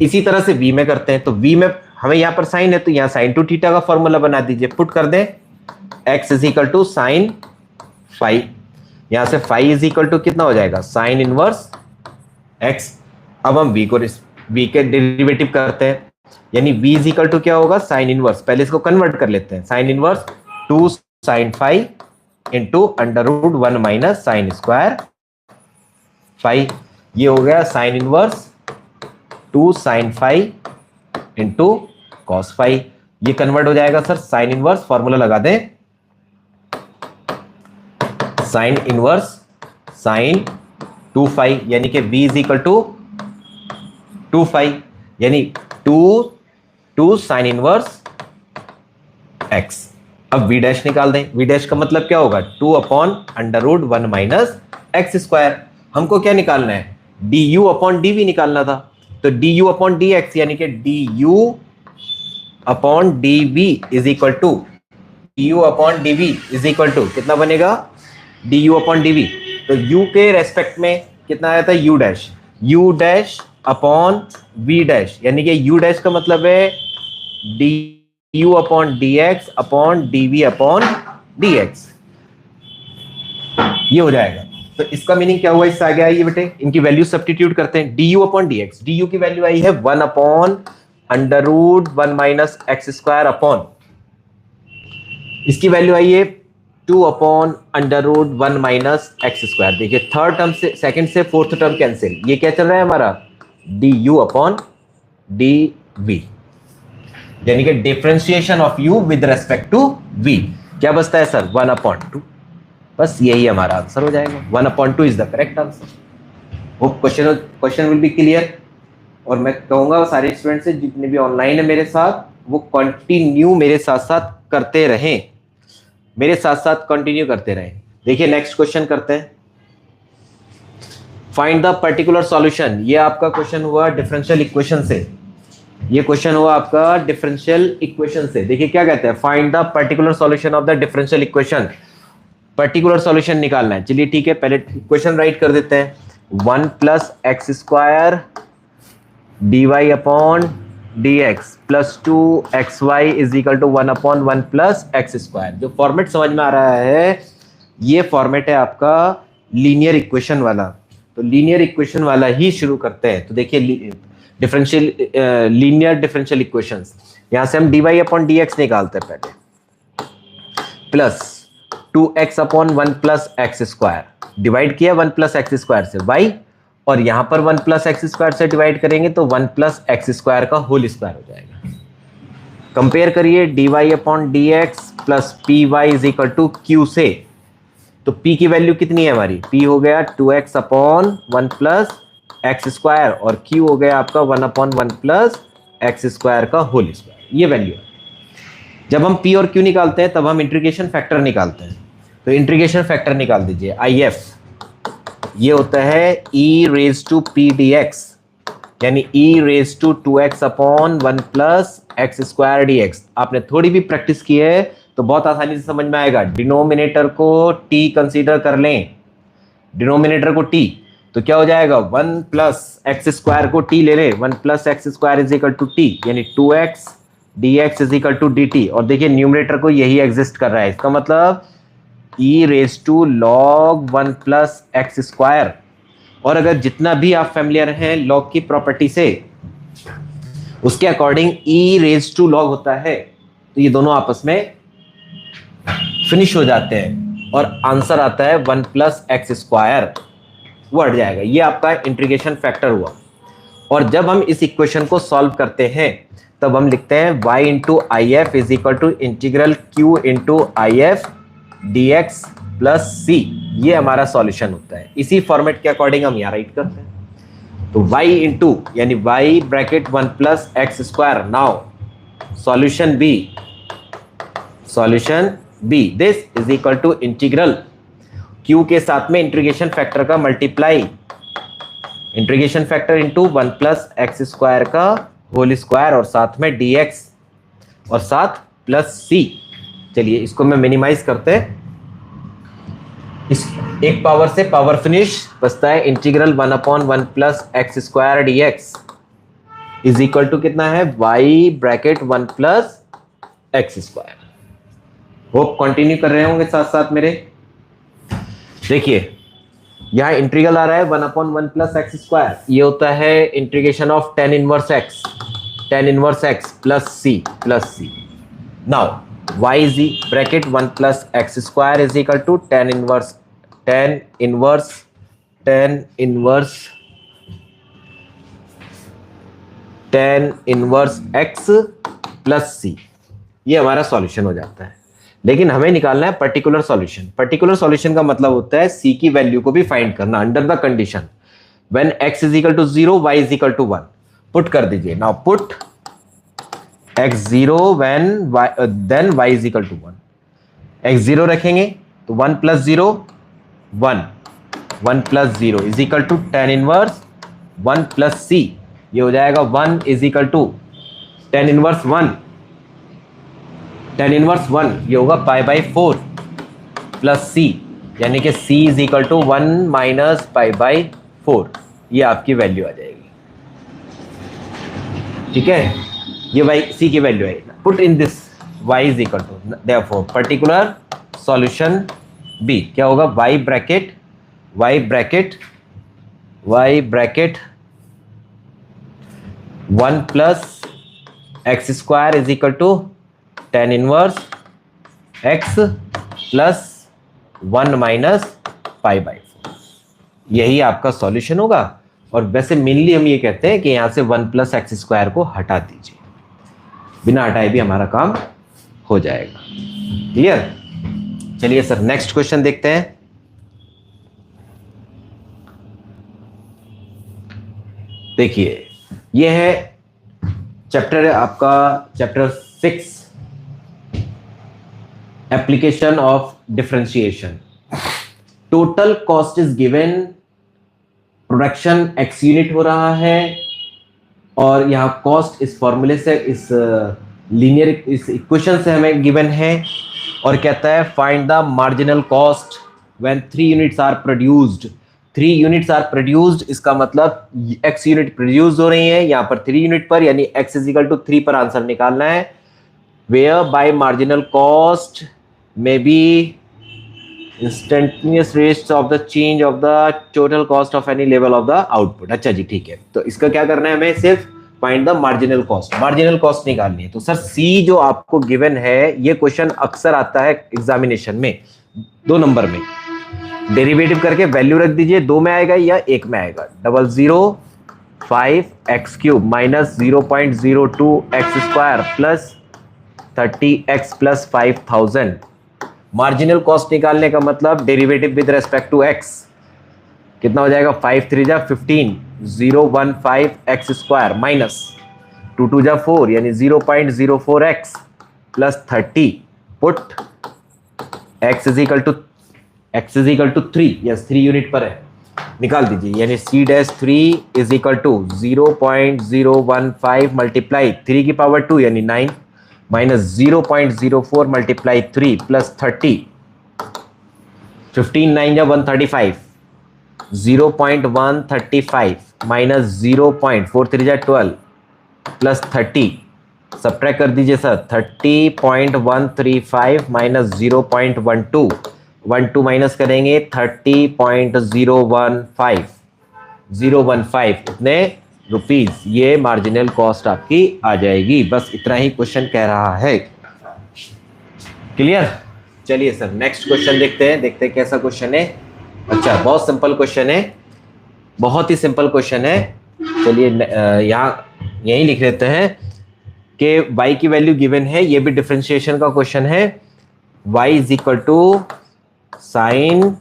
इसी तरह से v में करते हैं, तो v में हमें यहां पर साइन है तो यहां साइन टू थीटा का फॉर्मूला बना दीजिए, पुट कर दें x is equal to sine phi, यहां से फाई इज इक्वल टू कितना हो जाएगा साइन इनवर्स x। अब हम v के डेरिवेटिव करते हैं, यानी v इज इक्वल टू क्या होगा साइन इनवर्स, पहले इसको कन्वर्ट कर लेते हैं, sine inverse 2 sine phi into under root 1 minus sine square phi, ये हो गया sine inverse 2 sine phi into cos phi. ये कन्वर्ट हो जाएगा सर साइन इनवर्स, फॉर्मूला लगा दें साइन इनवर्स साइन 2 फाई, यानी कि v is equal to 2 phi, यानी 2 साइन इनवर्स x। अब v डैश निकाल दें, v डैश का मतलब क्या होगा 2 upon under root 1 minus x square. हमको क्या निकालना है du अपॉन dv निकालना था, तो du अपॉन dx यानी कि du upon dv is equal to du upon dv is equal to कितना बनेगा du अपॉन dv, तो u के रेस्पेक्ट में कितना आया था u dash upon v dash, यानी कि u डैश का मतलब है du upon dx upon dv upon dx, ये हो जाएगा। तो इसका मीनिंग क्या हुआ, इससे आगे आई ये बेटे, इनकी वैल्यू सब्स्टिट्यूट करते हैं, du अपॉन dx, du की वैल्यू आई है 1 upon under root 1 minus x square upon, इसकी वैल्यू आई है 2 upon under root 1 minus x square. देखिए थर्ड टर्म से सेकंड से फोर्थ टर्म कैंसिल, ये क्या चल रहा है हमारा du अपॉन dv, यानी कि differentiation of u with respect to v, क्या बचता है सर 1 अपॉन 2। बस यही हमारा आंसर हो जाएगा, 1/2 is the correct answer. Hope question will be clear. और मैं कहूंगा सारे स्टूडेंट से जितने भी ऑनलाइन है मेरे साथ, वो कंटिन्यू मेरे साथ साथ करते रहें, मेरे साथ साथ कंटिन्यू करते रहें। देखिए नेक्स्ट क्वेश्चन करते हैं, फाइंड द पर्टिकुलर सॉल्यूशन। ये आपका क्वेश्चन हुआ डिफरेंशियल इक्वेशन से, ये क्वेश्चन हुआ आपका डिफरेंशियल इक्वेशन से। देखिए क्या कहते हैं, find the particular solution of the differential equation. Particular solution निकालना है। चलिए ठीक है, पहले क्वेश्चन राइट कर देते हैं। 1 + x² dy upon dx plus 2xy is equal to 1/1 + x²। जो फॉर्मेट समझ में आ रहा है, ये फॉर्मेट है आपका लीनियर इक्वेशन वाला। तो लीनियर इक्वेशन वाला ही शुरू करते हैं। तो देखिए डिफरेंशियल लीनियर डिफरेंशियल इक्वेशंस, यहां से हम dy अपॉन dx निकालते हैं पहले, प्लस 2x/1 + x², डिवाइड किया 1 + x² से y, और यहां पर 1 + x² से डिवाइड करेंगे तो 1 + x² का होल स्क्वायर हो जाएगा। कंपेयर करिए dy upon dx plus py is equal to q से। तो p की वैल्यू कितनी है हमारी, p हो गया 2x/1 + x² और q हो गया आपका 1/1 + x² का होल स्क्वायर। ये वैल्यू है। जब हम p और q निकालते हैं तब हम इंटीग्रेशन फैक्टर निकालते हैं। तो इंटीग्रेशन फैक्टर निकाल दीजिए, IF ये होता है e⁻p dx, यानी e⁻2x/1 + x² dx। आपने थोड़ी भी प्रैक्टिस की है तो बहुत आसानी से समझ में आएगा। डिनोमिनेटर को t कंसीडर कर लें, डिनोमिनेटर को t, तो क्या हो जाएगा 1 + x² को t ले लें, 1 + x² is equal to t, यानी 2x dx is equal to dt। और देखिए न्यूमरेटर को यही एग्जिस्ट कर रहा है, इसका मतलब e⁻log 1 + x²। और अगर जितना भी आप फैमिलियर हैं लॉग की प्रॉपर्टी से, उसके अकॉर्डिंग e⁻log होता है, तो ये दोनों आपस में फिनिश हो जाते हैं और आंसर आता है 1 + x², वो हट जाएगा। ये आपका इंटीग्रेशन फैक्टर हुआ। और जब हम इस इक्वेशन को सॉल्व करते हैं तब हम लिखते हैं y × IF is equal to integral q × IF dx plus c। ये हमारा सॉल्यूशन होता है। इसी फॉर्मेट के अकॉर्डिंग हम यहाँ राइट करते हैं। तो y इंटू यानी y bracket 1 + x²। Now solution b this is equal to integral q के साथ में इंटीग्रेशन फैक्टर का multiply, integration factor into 1 + x² का होल स्क्वायर और साथ में dx और साथ प्लस c। चलिए इसको मैं मिनिमाइज करते हैं, इस एक पावर से पावर फिनिश बचता है। Integral 1/1 + x² dx is equal to कितना है, y bracket 1 + x²। Hope continue कर रहे होंगे साथ साथ मेरे। देखिए यहाँ इंटीग्रल आ रहा है 1/1 + x², ये होता है integration of tan 1 x plus c। Now y is bracket 1 + x² is equal to tan inverse x plus c। ये हमारा सॉल्यूशन हो जाता है। लेकिन हमें निकालना है पर्टिकुलर सॉल्यूशन। पर्टिकुलर सॉल्यूशन का मतलब होता है c की वैल्यू को भी फाइंड करना under the condition when x is equal to 0, y is equal to 1। Put कर दीजिए। Now put x0 when then y is equal to 1। x0 रखेंगे तो 1 + 0 1, 1 + 0 is equal to tan inverse 1 + c। ये हो जाएगा 1 is equal to tan inverse 1, ये होगा π/4 plus c, यानी कि c इज इक्वल टू 1 - π/4। ये आपकी वैल्यू आ जाएगी। ठीक है, ये y c की वैल्यू है। Put in this y is equal to, therefore particular solution b क्या होगा, y bracket 1 + x² is equal to tan inverse x plus 1 - π/4। यही आपका सॉल्यूशन होगा। और वैसे मेनली हम ये कहते हैं कि यहां से 1 + x² को हटा दीजिए, बिना हटाए भी हमारा काम हो जाएगा। क्लियर। चलिए सर नेक्स्ट क्वेश्चन देखते हैं। देखिए ये है चैप्टर आपका chapter 6 application of differentiation. Total cost is given, production x unit हो रहा है और यहां कॉस्ट इस फॉर्मूले से इस लीनियर इस इक्वेशन से हमें गिवन है और कहता है find the marginal cost when 3 units are produced. 3 units are produced, इसका मतलब x यूनिट प्रोड्यूस हो रही है यहां पर 3 यूनिट पर, यानी x इज इक्वल टू 3 पर आंसर निकालना है। Where by marginal cost may be instantaneous rates of the change of the total cost of any level of the output. अच्छा जी ठीक है, तो इसका क्या करना है हमें, सिर्फ find the marginal cost, marginal cost निकालनी है। तो सर सी जो आपको गिवन है, ये क्वेश्चन अक्सर आता है एग्जामिनेशन में 2 नंबर में। डेरिवेटिव करके वैल्यू रख दीजिए, 2 में आएगा या 1 में आएगा। 005 x cube minus 0.02 x square plus 30x plus 5000। Marginal cost निकालने का मतलब derivative with respect to x कितना हो जाएगा, 5 3 जा 15, 015 एक्स स्क्वायर माइनस 2 2 जा 4 यानी 0.04 x plus 30, put x is equal to 3, yes 3 unit पर है, निकाल दीजिए। यानी c dash 3 is equal to 0.015 multiply 3 की पावर 2 यानी 9 माइनस 0.04 मल्टीप्लाई 3 प्लस 30, 15 9 जा 135, 0.135 माइनस 0.43 जा 12 प्लस 30, सब्ट्रैक्ट कर दीजिए सर, 30.135 माइनस 0.12, 12 माइनस करेंगे 30.015 इतने रुपीज, ये मार्जिनल कॉस्ट आपकी आ जाएगी। बस इतना ही क्वेश्चन कह रहा है। क्लियर? चलिए सर नेक्स्ट क्वेश्चन देखते हैं कैसा क्वेश्चन है। अच्छा बहुत सिंपल क्वेश्चन है, बहुत ही सिंपल क्वेश्चन है। चलिए यहीं लिख लेते हैं कि y की वैल्यू गिवन है, ये भी डिफरेंशिएशन का क्वेश्चन है। y is equal to sine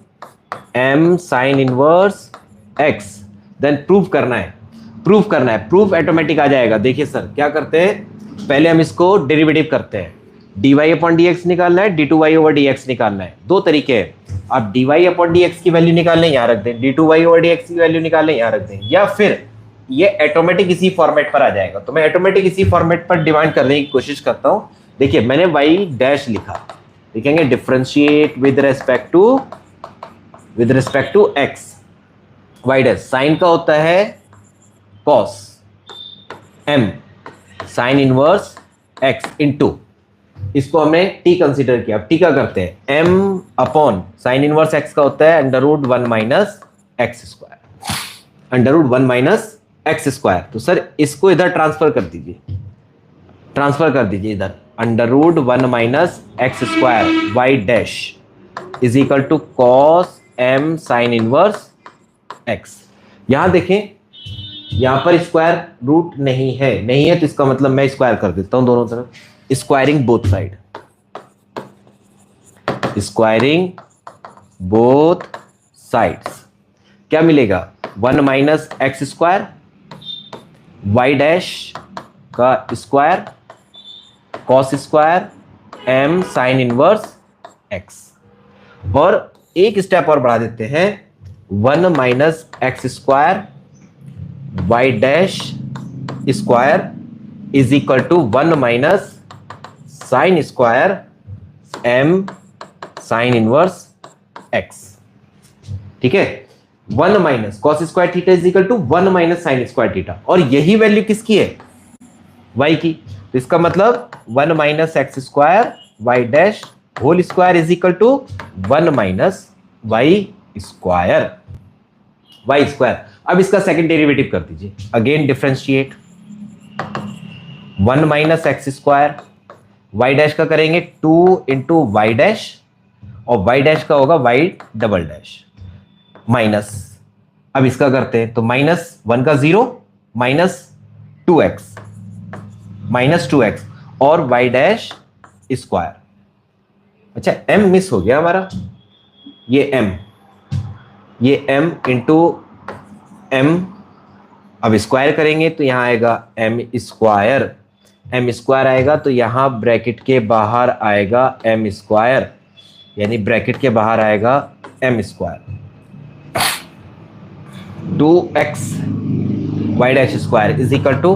m sine inverse x, then prove करना है। प्रूफ ऑटोमेटिक आ जाएगा। देखिए सर क्या करते हैं, पहले हम इसको डेरिवेटिव करते हैं, dy अपॉन dx निकालना है, d2y ओवर dx निकालना है। 2 तरीके हैं, आप dy अपॉन dx की वैल्यू निकालने यहाँ रख दें, d2y ओवर dx की वैल्यू निकालने यहाँ रख दें, या फिर ये ऑटोमेटिक इसी फॉर्मेट पर आ जाएगा। तो मैं ऑटोमेटिक इसी फॉर्मेट पर डिवाइड करने की कोशिश करता हूँ। देखिए मैंने y डैश लिखा, लिखेंगे differentiate with respect to x, y dash sine का होता है cos m sine inverse x into, इसको हमने t कंसीडर किया। अब t का करते हैं, m upon sine inverse x का होता है √1 minus x square, √1 minus x square. तो सर इसको इधर ट्रांसफर कर दीजिए इधर, √1 minus x square y dash is equal to cos m sine inverse x। यहां देखें, यहां पर स्क्वायर रूट नहीं है तो इसका मतलब मैं स्क्वायर कर देता हूं दोनों तरफ, स्क्वायरिंग बोथ साइड्स। क्या मिलेगा, 1 minus x square y dash का square cos square m sine inverse x, और एक स्टेप और बढ़ा देते हैं, 1 minus x square y dash square is equal to 1 minus sine square m sine inverse x। ठीक है, 1 minus cos square theta is equal to 1 minus sine square theta, और यही वैल्यू किसकी है, y की। तो इसका मतलब 1 minus x square y dash whole square is equal to 1 minus y square. अब इसका सेकंड डेरिवेटिव कर दीजिए, again differentiate, 1 minus x square y dash का करेंगे 2 इंटू वाई डैश, और वाई डैश का होगा वाई डबल डैश माइनस, अब इसका करते हैं तो -1 का 0 -2x और वाई डैश स्क्वायर अच्छा m मिस हो गया हमारा, ये m इंटू m, अब स्क्वायर करेंगे तो यहाँ आएगा m स्क्वायर आएगा, तो यहाँ ब्रैकेट के बाहर आएगा m स्क्वायर, यानी ब्रैकेट के बाहर आएगा m square, 2x y dash square is equal to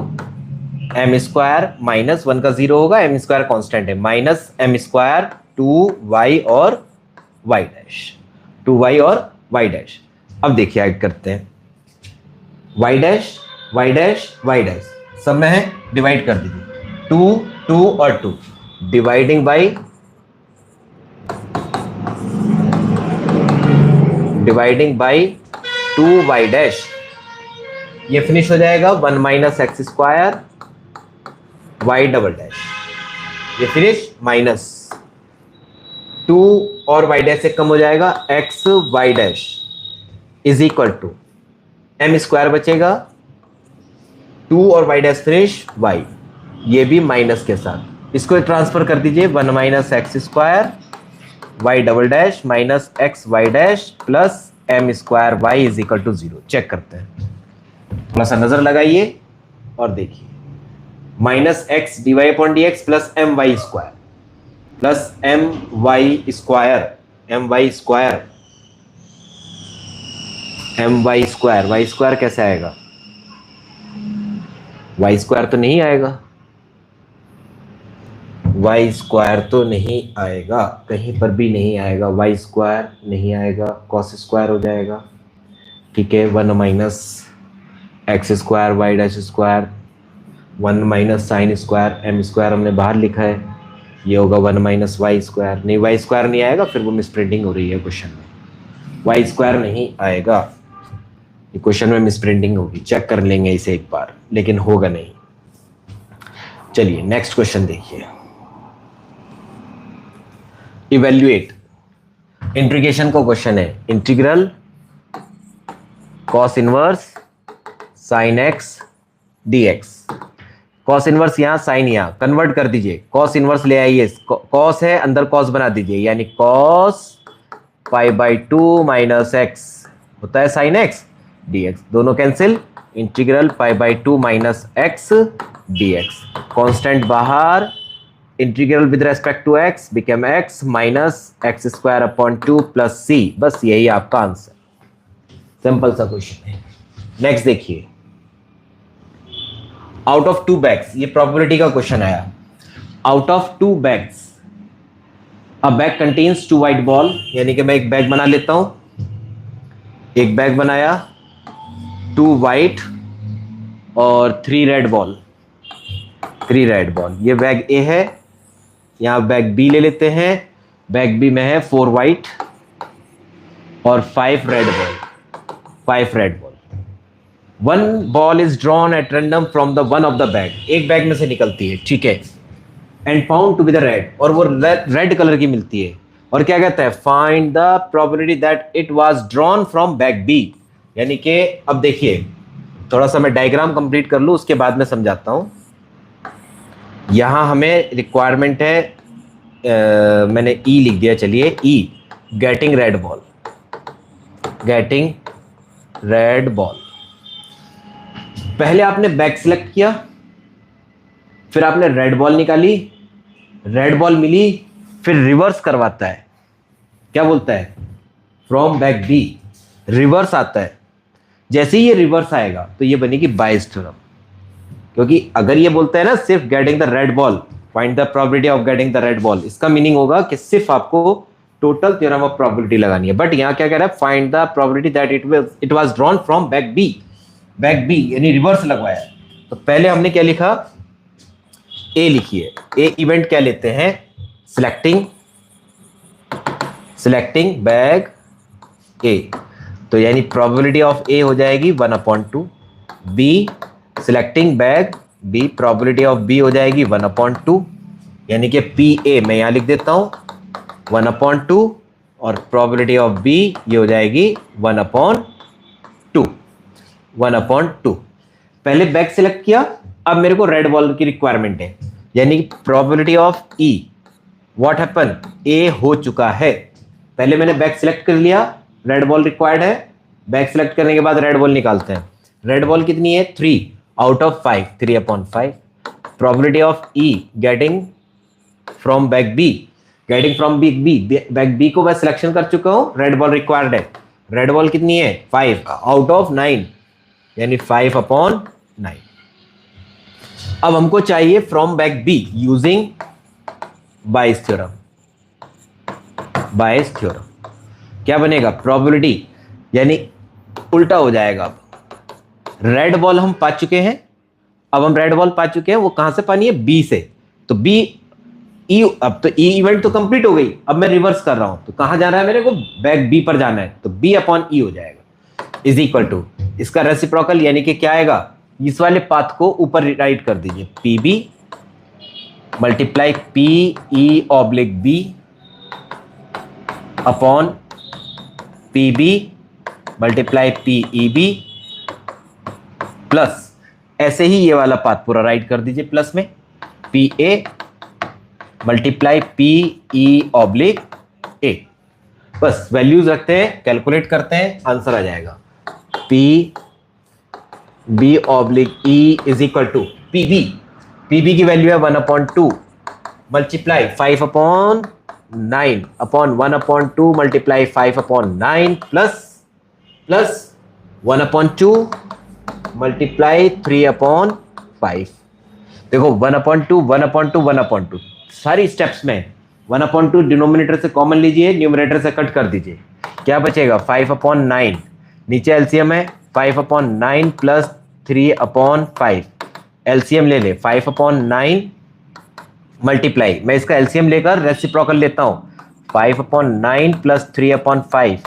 m square minus 1 का 0 होगा, m स्क्वायर कांस्टेंट है, माइनस m स्क्वायर 2y और y डैश, 2y और y डैश। अब देखिए ऐड करते हैं, y dash y dash y dash सब में है, डिवाइड कर दीजिए, 2 और 2, डिवाइडिंग बाई 2y डैश, ये फिनिश हो जाएगा 1 minus x square y double dash, ये फिनिश माइनस 2 और y डैश से कम हो जाएगा x y dash is equal to m square बचेगा, 2 और y डैश फिनिश y, ये भी माइनस के साथ, इसको ट्रांसफर कर दीजिए, 1 minus x square y double dash minus x y dash plus m square y is equal to 0। Check करते हैं, थोड़ा सा नजर लगाइए और देखिए, minus x d y upon d x plus m y square plus m y square, y square कैसे आएगा, वाई स्क्वायर तो नहीं आएगा, वाई स्क्वायर तो नहीं आएगा, कहीं पर भी नहीं आएगा, वाई स्क्वायर नहीं आएगा, कॉस स्क्वायर हो जाएगा, ठीक है, 1 minus x square y dash square, 1 minus sine square, m square हमने बाहर लिखा है, ये होगा 1 माइनस वाई स्क्वायर, नहीं वाई स्क्वायर नहीं आएगा, फिर वो मिसप्रिंटिंग हो रही है क्वेश्चन में, वाई स्क्वायर नहीं आएगा, ये क्वेश्चन में मिसप्रिंटिंग होगी, चेक कर लेंगे इसे एक बार, लेकिन होगा नहीं। चलिए नेक्स्ट क्वेश्चन देखिए, इवेल्युएट, इंटीग्रेशन का क्वेश्चन है, integral cos inverse sine x dx, cos inverse यहाँ, साइन यहाँ, कन्वर्ट कर दीजिए, कॉस इनवर्स ले आइए, कॉस है अंदर कॉस बना दीजिए, यानी cos pi by 2 minus x होता है साइन एक्स dx, दोनों cancel, integral pi by 2 minus x dx, constant बाहर, integral with respect to x become x minus x square upon 2 plus c, बस यही आपका आंसर, सिंपल सा question है। Next देखिए, आउट ऑफ 2 बैग्स, ये probability का क्वेश्चन आया, out of 2 bags a bag contains 2 white ball, यानी कि मैं एक बैग बना लेता हूं, एक बैग बनाया, 2 वाइट और 3 रेड बॉल, 3 रेड बॉल, ये बैग ए है, यहां बैग बी ले लेते हैं, बैग बी में है 4 वाइट और 5 red ball, 5 red ball, 1 ball is drawn at random from the one of the bag, एक बैग में से निकलती है, ठीक है, and found to be the red, और वो रेड कलर की मिलती है, और क्या कहता है, find the probability that it was drawn from bag B, यानी कि अब देखिए थोड़ा सा मैं डायग्राम कंप्लीट कर लूं, उसके बाद में समझाता हूं। यहां हमें रिक्वायरमेंट है, मैंने ई लिख दिया, चलिए E, getting red ball, getting red ball, पहले आपने बैग सिलेक्ट किया, फिर आपने रेड बॉल निकाली, रेड बॉल मिली, फिर रिवर्स करवाता है, क्या बोलता है, फ्रॉम बैग बी, रिवर्स आता है, जैसे ही ये रिवर्स आएगा तो ये बनेगी बायस थ्योरम, क्योंकि अगर ये बोलता है ना सिर्फ getting the red ball, find the probability of getting the red ball, इसका मीनिंग होगा कि सिर्फ आपको टोटल थ्योरम ऑफ प्रोबेबिलिटी लगानी है, बट यहां क्या कह रहा है, find the probability that it was drawn from bag B, bag B यानी रिवर्स लगवाया, तो पहले हमने क्या लिखा, ए लिखिए, ए इवेंट क्या लेते हैं, सिलेक्टिंग बैग ए, तो यानी प्रोबेबिलिटी ऑफ ए हो जाएगी 1/2, B selecting bag B, probability of B हो जाएगी 1/2, यानी कि पी ए मैं यहां लिख देता हूं 1/2, और प्रोबेबिलिटी ऑफ बी ये हो जाएगी 1/2, 1/2। पहले बैग सिलेक्ट किया, अब मेरे को रेड बॉल की रिक्वायरमेंट है, यानी कि probability of E what happen, A हो चुका है। पहले मैंने बैक सिलेक्ट कर लिया, रेड बॉल रिक्वायर्ड है, बैक सिलेक्ट करने के बाद रेड बॉल निकालते हैं। रेड बॉल कितनी है 3 out of 5, 3/5। Probability of E getting from bag B, getting from bag B, bag B को मैं सिलेक्शन कर चुका हूं, रेड बॉल रिक्वायर्ड है। रेड बॉल कितनी है 5 आउट ऑफ 9, यानी 5/9। अब हमको चाहिए from bag be using bias theorem. Bias theorem क्या बनेगा, प्रोबेबिलिटी, यानी उल्टा हो जाएगा। अब रेड बॉल हम पा चुके हैं, अब हम रेड बॉल पा चुके हैं, वो कहां से पानी है, बी से। तो बी ई, अब तो ई इवेंट तो कंप्लीट हो गई, अब मैं रिवर्स कर रहा हूं, तो कहां जाना है मेरे को, बैक बी पर जाना है, तो B/E हो जाएगा इज इक्वल टू इसका रेसिप्रोकल, यानी कि क्या आएगा, इस वाले पाथ को ऊपर राइट कर दीजिए, PB multiply PE/B upon PB multiply PEB plus, ऐसे ही ये वाला पाथ पूरा राइट कर दीजिए प्लस में, PA मल्टीप्लाई PE/A। बस वैल्यूज रखते हैं, कैलकुलेट करते हैं, आंसर आ जाएगा। PB/E is equal to PB की वैल्यू है 1/2 multiply 5/9 upon 1/2 multiply 5/9 plus 1/2 multiply 3/5। देखो 1/2 1/2 1/2 सारी स्टेप्स में 1/2 डिनोमिनेटर से कॉमन लीजिए, न्यूमरेटर से कट कर दीजिए, क्या बचेगा 5/9, नीचे एलसीएम है 5/9 प्लस 3/5, एलसीएम ले ले 5/9 मल्टीप्लाई, मैं इसका एलसीएम लेकर रेसिप्रोकल लेता हूं, 5/9 प्लस 3/5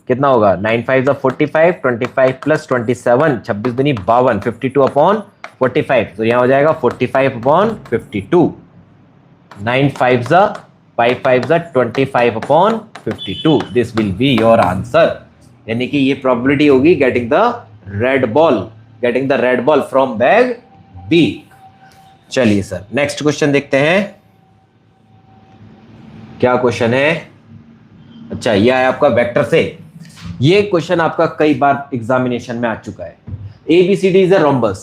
कितना होगा, 9 5 45, 25 प्लस 27 26 दूनी 52, 52/45, तो यहां हो जाएगा 45/52, 9 5 5 5 25/52, this will be your answer. यानी कि ये प्रोबेबिलिटी होगी getting the red ball from bag B. चलिए सर नेक्स्ट क्वेश्चन देखते हैं, क्या क्वेश्चन है। अच्छा ये है आपका वेक्टर से, ये क्वेश्चन आपका कई बार एग्जामिनेशन में आ चुका है। ABCD is a rhombus,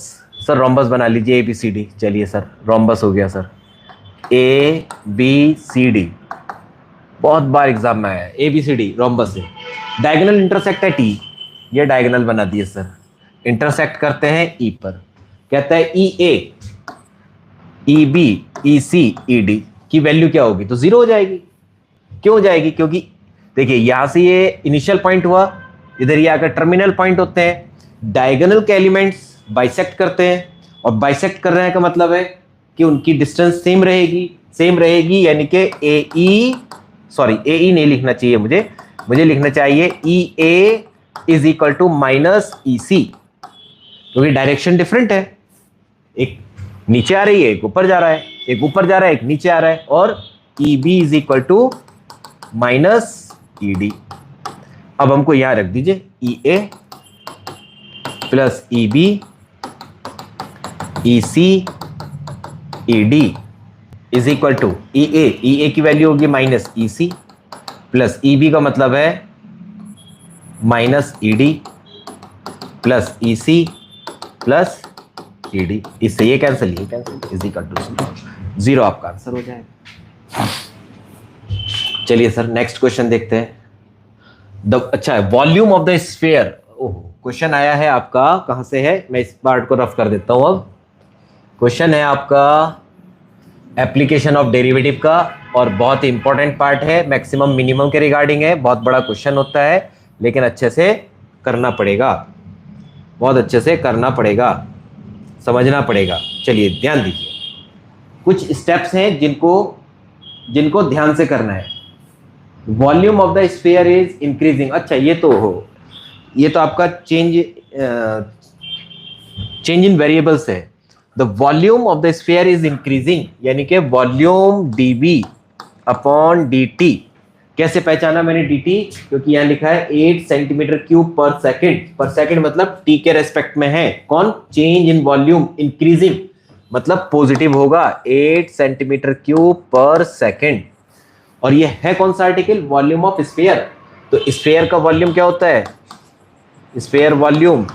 sir rhombus बना लीजिए ABCD। चलिए सर रोम्बस हो गया सर, ABCD बहुत बार एग्जाम में आया है, ABCD रोम्बस है। डायगोनल इंटरसेक्ट है T, ये डायगोनल बना दिए सर, इंटरसेक्ट करते हैं E पर, कहता है EA EB EC ED की वैल्यू क्या होगी, तो 0 हो जाएगी। क्यों हो जाएगी, क्योंकि देखिए यहां से ये इनिशियल पॉइंट हुआ, इधर ये आकर टर्मिनल पॉइंट होते हैं। डायगोनल के एलिमेंट्स बाइसेक्ट करते हैं, और बाइसेक्ट कर रहे हैं का मतलब है कि उनकी डिस्टेंस सेम रहेगी, यानी कि AE नहीं लिखना चाहिए, मुझे लिखना चाहिए EA is equal to minus EC, क्योंकि डायरेक्शन डिफरेंट है, एक नीचे आ रही है, एक ऊपर जा रहा है, एक नीचे आ रहा है, और EB is equal to minus ED। अब हमको यहां रख दीजिए EA plus EB EC ED is equal to EA की वैल्यू होगी माइनस EC प्लस EB का मतलब है minus ED plus EC plus ED, इससे ये कैंसिल इज इक्वल टू 0, आपका आंसर हो जाएगा। चलिए सर नेक्स्ट क्वेश्चन देखते हैं। अच्छा volume of the sphere, oh question आया है आपका, कहां से है, मैं इस पार्ट को रफ कर देता हूं। अब क्वेश्चन है आपका एप्लीकेशन ऑफ डेरिवेटिव का, और बहुत ही इंपॉर्टेंट पार्ट है, मैक्सिमम मिनिमम के रिगार्डिंग है, बहुत बड़ा क्वेश्चन होता है, लेकिन अच्छे से करना पड़ेगा, बहुत अच्छे से करना पड़ेगा, समझना पड़ेगा। चलिए ध्यान दीजिए, कुछ स्टेप्स हैं जिनको ध्यान से करना है। Volume of the sphere is increasing, अच्छा ये तो आपका चेंज इन वेरिएबल्स है। The volume of the sphere is increasing, यानी कि वॉल्यूम dV अपॉन dt। कैसे पहचाना मैंने dt, क्योंकि यहां लिखा है 8 सेंटीमीटर क्यूब पर सेकंड मतलब t के रेस्पेक्ट में है, कौन, चेंज इन वॉल्यूम इंक्रीजिंग, मतलब पॉजिटिव होगा, 8 सेंटीमीटर क्यूब पर सेकंड। और ये है कौन सा आर्टिकल, वॉल्यूम ऑफ स्फीयर। तो स्फीयर का वॉल्यूम क्या होता है, sphere volume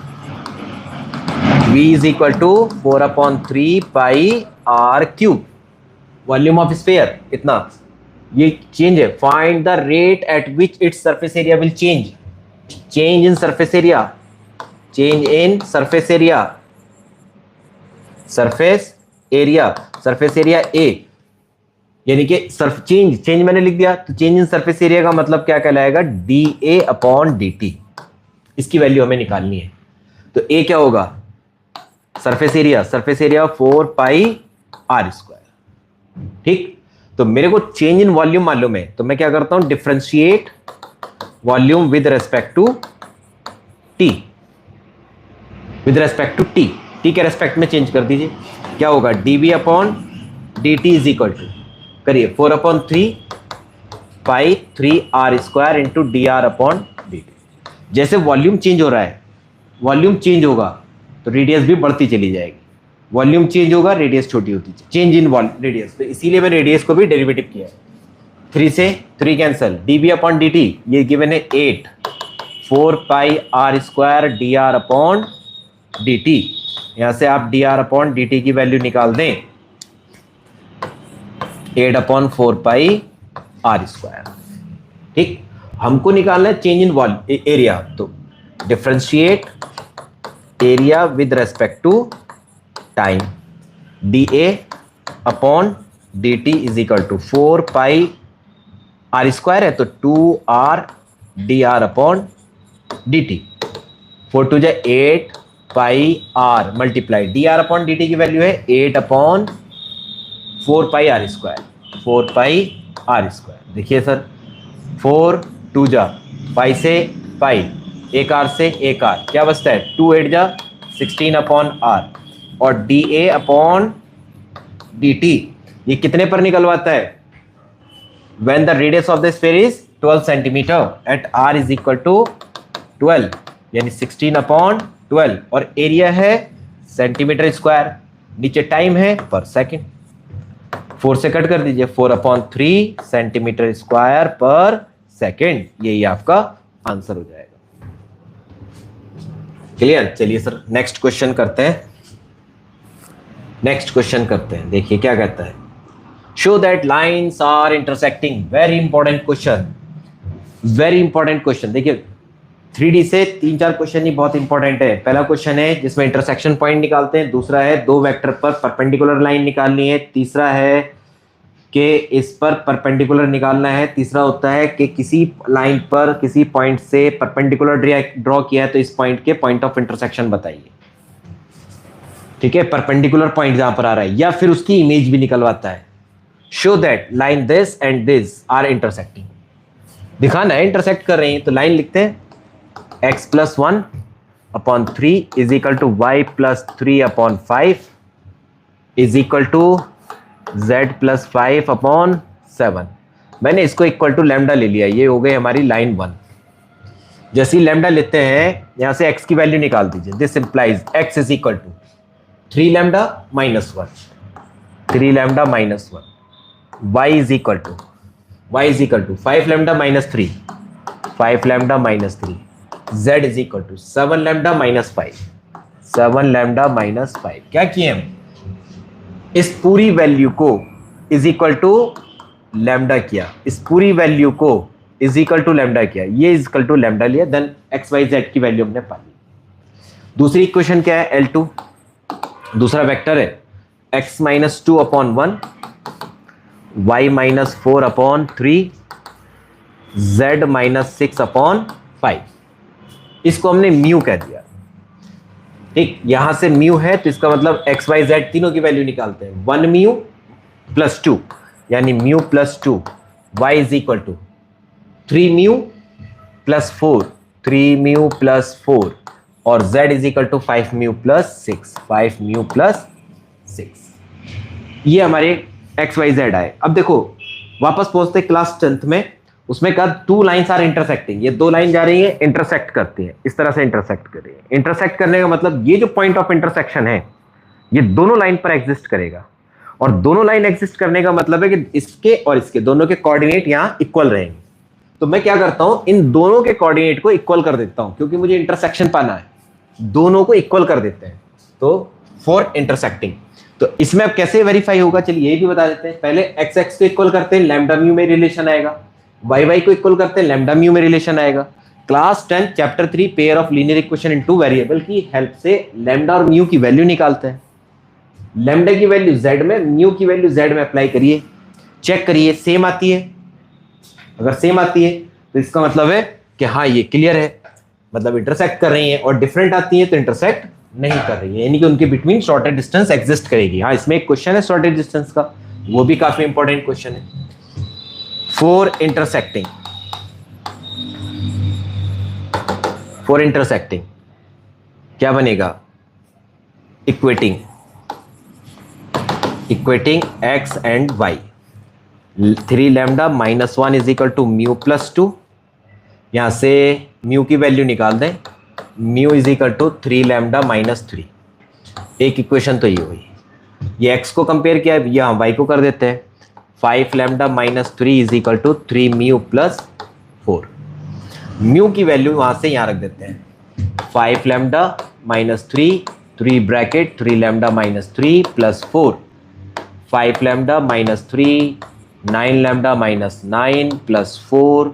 V is equal to 4/3 pi r cube, volume of sphere इतना। ये चेंज है, find the rate at which its surface area will change, change in surface area, change in surface area, surface area, surface area A, यानी कि Surf change, change मैंने लिख दिया, तो change in surface area का मतलब क्या कहलाएगा, dA/dt। इसकी वैल्यू हमें निकालनी है। तो ए क्या होगा, surface area, surface area 4πr²। ठीक, तो मेरे को चेंज इन वॉल्यूम मालूम है, तो मैं क्या करता हूं, differentiate volume with respect to t, with respect to t, t के रेस्पेक्ट में चेंज कर दीजिए। क्या होगा, dB/dt इज इक्वल टू, करिए 4/3 पाई 3r² इंटू dr/dt। जैसे वॉल्यूम चेंज हो रहा है, वॉल्यूम चेंज होगा तो रेडियस भी बढ़ती चली जाएगी, वॉल्यूम चेंज होगा रेडियस छोटी होती है, चेंज इन रेडियस, तो इसीलिए मैं रेडियस को भी डेरिवेटिव किया है। 3 से 3 कैंसल, dB/dt ये गिवन है 8, 4πr² dr/dt। यहां से आप dr/dt की वैल्यू निकाल दें, 8/4πr²। ठीक, हमको निकालना है चेंज इन एरिया, तो differentiate area with respect to time, dA/dt is equal to 4πr² है तो 2r dr/dt, 4 2 जा 8 पाई r मल्टीप्लाई dr/dt की वैल्यू है 8/4πr², 4πr²। देखिए सर, 4 2 जा, पाई से पाई, एक आर से एक आर, क्या बचता है, 2 8 जा 16/r, और dA/dt ये कितने पर निकलवाता है, when the radius of the sphere is 12 centimeter at r is equal to 12, यानी 16/12, और एरिया है सेंटीमीटर स्क्वायर, नीचे टाइम है पर सेकेंड, 4 से कट कर दीजिए, 4/3 सेंटीमीटर स्क्वायर पर सेकेंड, यही आपका आंसर हो जाएगा। क्लियर, चलिए सर नेक्स्ट क्वेश्चन करते हैं, नेक्स्ट क्वेश्चन करते हैं। देखिए क्या कहता है, show that lines are intersecting, very important question, very important question. देखिए 3D से 3-4 क्वेश्चन ही बहुत इंपॉर्टेंट है। पहला क्वेश्चन है जिसमें इंटरसेक्शन पॉइंट निकालते हैं, दूसरा है 2 वेक्टर पर परपेंडिकुलर लाइन निकालनी है, तीसरा है कि इस पर परपेंडिकुलर निकालना है, तीसरा होता है कि किसी लाइन पर किसी पॉइंट से परपेंडिकुलर ड्रॉ किया है तो इस पॉइंट के पॉइंट ऑफ इंटरसेक्शन बताइए। ठीक है, परपेंडिकुलर पॉइंट जहां पर आ रहा है, या फिर उसकी इमेज भी निकलवाता है। Show that line this and this are intersecting, दिखाना है इंटरसेक्ट कर रही हैं, तो लाइन लिखते हैं x+1/3 is equal to y+3/5 is equal to z+5/7। मैंने इसको इक्वल टू लैम्डा ले लिया, ये हो गई हमारी लाइन 1। जैसे ही लैम्डा लेते हैं यहां से x की वैल्यू निकाल दीजिए, this implies x is equal to 3 lambda -1, 3 lambda -1, y is equal to 5 lambda -3, 5 lambda -3, z is equal to 7 lambda -5, 7 lambda -5। क्या किए हम, इस पूरी वैल्यू को इज इक्वल टू लैम्डा किया, इस पूरी वैल्यू को इज इक्वल टू लैम्डा किया, ये इज इक्वल टू लैम्डा लिया, देन एक्स वाई जेड की वैल्यू हमने पा ली। दूसरी इक्वेशन क्या है, L2, दूसरा वेक्टर है x-2/1, y-4/3, z-6/5। इसको हमने म्यू कह दिया। ठीक, यहां से म्यू है तो इसका मतलब एक्स वाई जेड तीनों की वैल्यू निकालते हैं, 1 म्यू प्लस 2 यानी mu plus 2, y is equal to 3 mu plus 4, 3 mu plus 4, और z is equal to 5 mu plus 6, 5 mu plus 6। ये हमारे एक्स वाई जेड आए। अब देखो वापस पहुंचते क्लास 10th में, उसमें कहा 2 लाइन्स आर इंटरसेक्टिंग, ये 2 लाइन जा रही है इंटरसेक्ट करती है, इस तरह से इंटरसेक्ट कर रही है। इंटरसेक्ट करने का मतलब ये जो पॉइंट ऑफ इंटरसेक्शन है ये दोनों लाइन पर एग्जिस्ट करेगा, और दोनों लाइन एग्जिस्ट करने का मतलब है कि इसके और इसके दोनों के कोऑर्डिनेट यहां इक्वल रहेंगे। तो मैं क्या करता हूं, इन दोनों के कोऑर्डिनेट को इक्वल कर देता हूं, क्योंकि मुझे इंटरसेक्शन पाना है, दोनों को इक्वल कर देते हैं। तो फॉर इंटरसेक्टिंग, तो इसमें अब कैसे वेरीफाई होगा, चलिए ये भी बता देते हैं। पहले एक्स एक्स को इक्वल करते हैं, लैम्डा म्यू में रिलेशन आएगा। वाई वाई को इक्वल करते हैं, लैम्डा म्यू में रिलेशन आएगा। Class 10 chapter 3 pair of linear equation in two variable की हेल्प से लैम्डा और म्यू की वैल्यू निकालते हैं। लैम्डा की वैल्यू z में, म्यू की वैल्यू z में अप्लाई करिए, चेक करिए सेम आती है। अगर सेम आती है तो इसका मतलब है कि हाँ ये क्लियर है, मतलब इंटरसेक्ट कर रही है। और डिफरेंट आती है तो इंटरसेक्ट नहीं कर रही है, यानी कि उनके बिटवीन शॉर्टेस्ट डिस्टेंस एग्जिस्ट करेगी। हाँ, इसमें एक क्वेश्चन है शॉर्टेस्ट डिस्टेंस का, वो भी काफी इंपॉर्टेंट क्वेश्चन है। फॉर इंटरसेक्टिंग, फॉर इंटरसेक्टिंग क्या बनेगा, equating, equating x and y। 3 lambda minus 1 is equal to mu plus 2, यहां से म्यू की वैल्यू निकाल दें, mu is equal to 3 lambda minus 3। एक इक्वेशन तो ये हुई, ये x को कंपेयर किया, यहाँ y को कर देते हैं। 5 lambda minus 3 is equal to 3 mu plus 4। Mu की वैल्यू वहां से यहाँ रख देते हैं, 5 lambda minus 3, 3 bracket 3 lambda minus 3 plus 4, 5 lambda minus 3, 9 lambda minus 9 plus 4।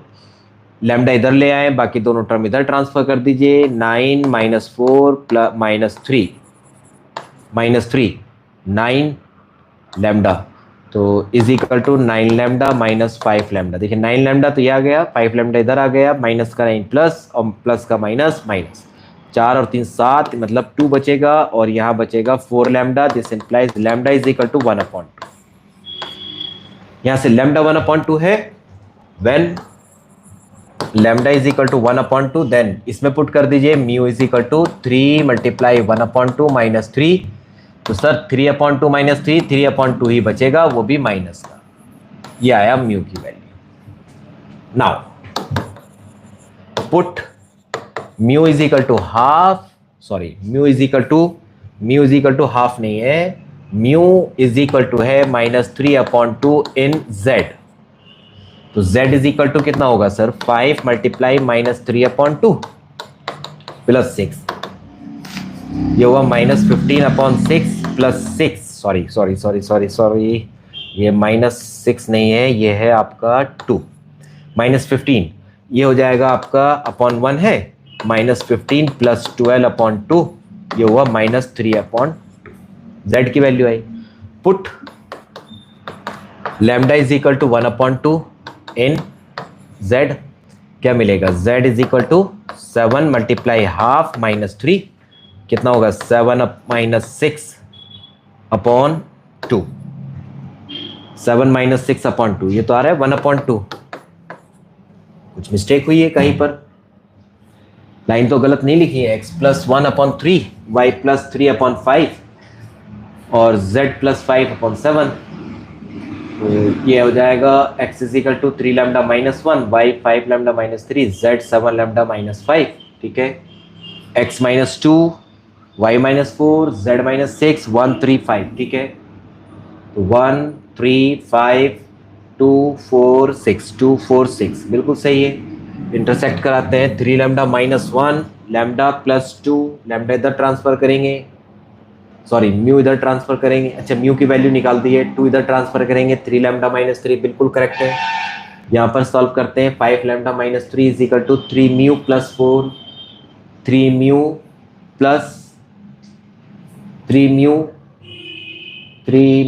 Lambda इधर ले आए, बाकी दोनों टर्म इधर ट्रांसफर कर दीजिए। 9 माइनस 4 प्लस माइनस 3 9 लैम्डा, तो is equal to 9 lambda minus 5 lambda. देखिए 9 लैम्डा तो ये आ गया, 5 लैम्डा इधर आ गया, माइनस का 9 प्लस और प्लस का माइनस माइनस, 4 और 3 7, मतलब 2 बचेगा और यहाँ बचेगा 4 lambda. This implies lambda is equal to 1/2। यहाँ से लैम्डा 1/2 है, when lambda is equal to 1/2, then इसमें पुट कर दीजिए mu is equal to 3 multiply 1/2 minus 3। तो सर 3/2 माइनस 3, 3/2 ही बचेगा, वो भी माइनस का। ये आया म्यू की value. Now put mu is equal to half, sorry mu is equal to half नहीं है, म्यू इज इक्वल टू है माइनस 3/2 इन z। तो z इज इक्वल टू कितना होगा सर, 5 मल्टीप्लाई माइनस 3/2 प्लस 6, ये हुआ माइनस 15/6 प्लस 6। सॉरी, ये minus 6 नहीं है, ये है आपका 2, माइनस 15, ये हो जाएगा आपका अपॉन 1 है, माइनस 15 प्लस 12/2, ये हुआ माइनस 3/2। z की वैल्यू आई, put lambda is equal to 1/2 in z, क्या मिलेगा, z is equal to 7 multiply half minus 3, कितना होगा 7 माइनस 6/2, 7 माइनस 6/2, ये तो आ रहा है 1/2। कुछ मिस्टेक हुई है कहीं पर, लाइन तो गलत नहीं लिखी है। x प्लस 1/3, y प्लस 3/5 और z प्लस 5/7, तो ये हो जाएगा x is equal to 3 lambda minus 1, y 5 lambda minus 3, z 7 lambda minus 5। ठीक है, x minus 2, y minus 4, z minus 6, 1 3 5। ठीक है, तो 1 3 5 2 4 6, 2 4 6 बिल्कुल सही है। इंटरसेक्ट कराते हैं, 3 lambda minus 1, lambda plus 2, lambda इधर ट्रांसफर करेंगे, सॉरी म्यू इधर ट्रांसफर करेंगे, अच्छा म्यू की वैल्यू निकाल दी है, 2 इधर ट्रांसफर करेंगे, 3 लैम्डा माइनस 3 बिल्कुल करेक्ट है। यहाँ पर सॉल्व करते हैं, 5 lambda minus 3 is equal to 3 mu plus 4, 3 mu plus 3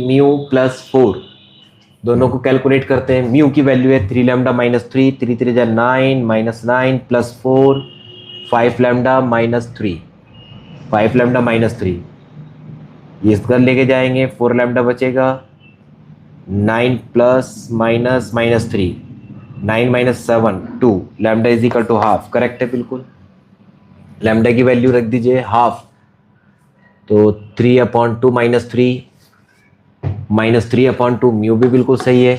mu plus 4, दोनों को कैलकुलेट करते हैं। म्यू की वैल्यू है 3 लैम्डा माइनस 3, 3 3 जा 9 minus 9 plus 4, 5 lambda minus 3, 5 lambda minus 3, ये इधर लेके जाएंगे, 4 लैम्डा बचेगा, 9 plus minus minus 3, 9 minus 7 2, lambda is equal to half, correct है बिल्कुल। लैम्डा की वैल्यू रख दीजिए हाफ, तो 3/2 माइनस 3, माइनस 3/2 म्यू भी बिल्कुल सही है।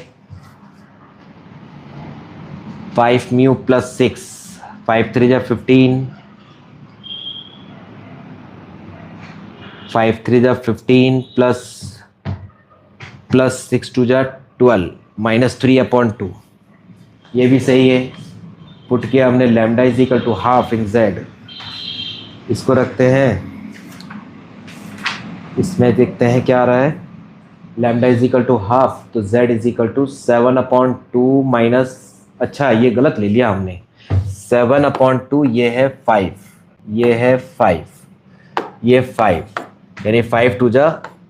5 म्यू प्लस 6, 5 3 जा 15, 5 3 जा 15 प्लस प्लस 6 × 2 = 12 -3/2, ये भी सही है। पुट किया हमने lambda is equal to half in z, इसको रखते हैं, इसमें देखते हैं क्या आ रहा है। Lambda is equal to half, तो z is equal to 7/2 minus, अच्छा ये गलत ले लिया हमने, 7/2 ये है 5, ये है 5, ये 5, यानी 5 × 2 =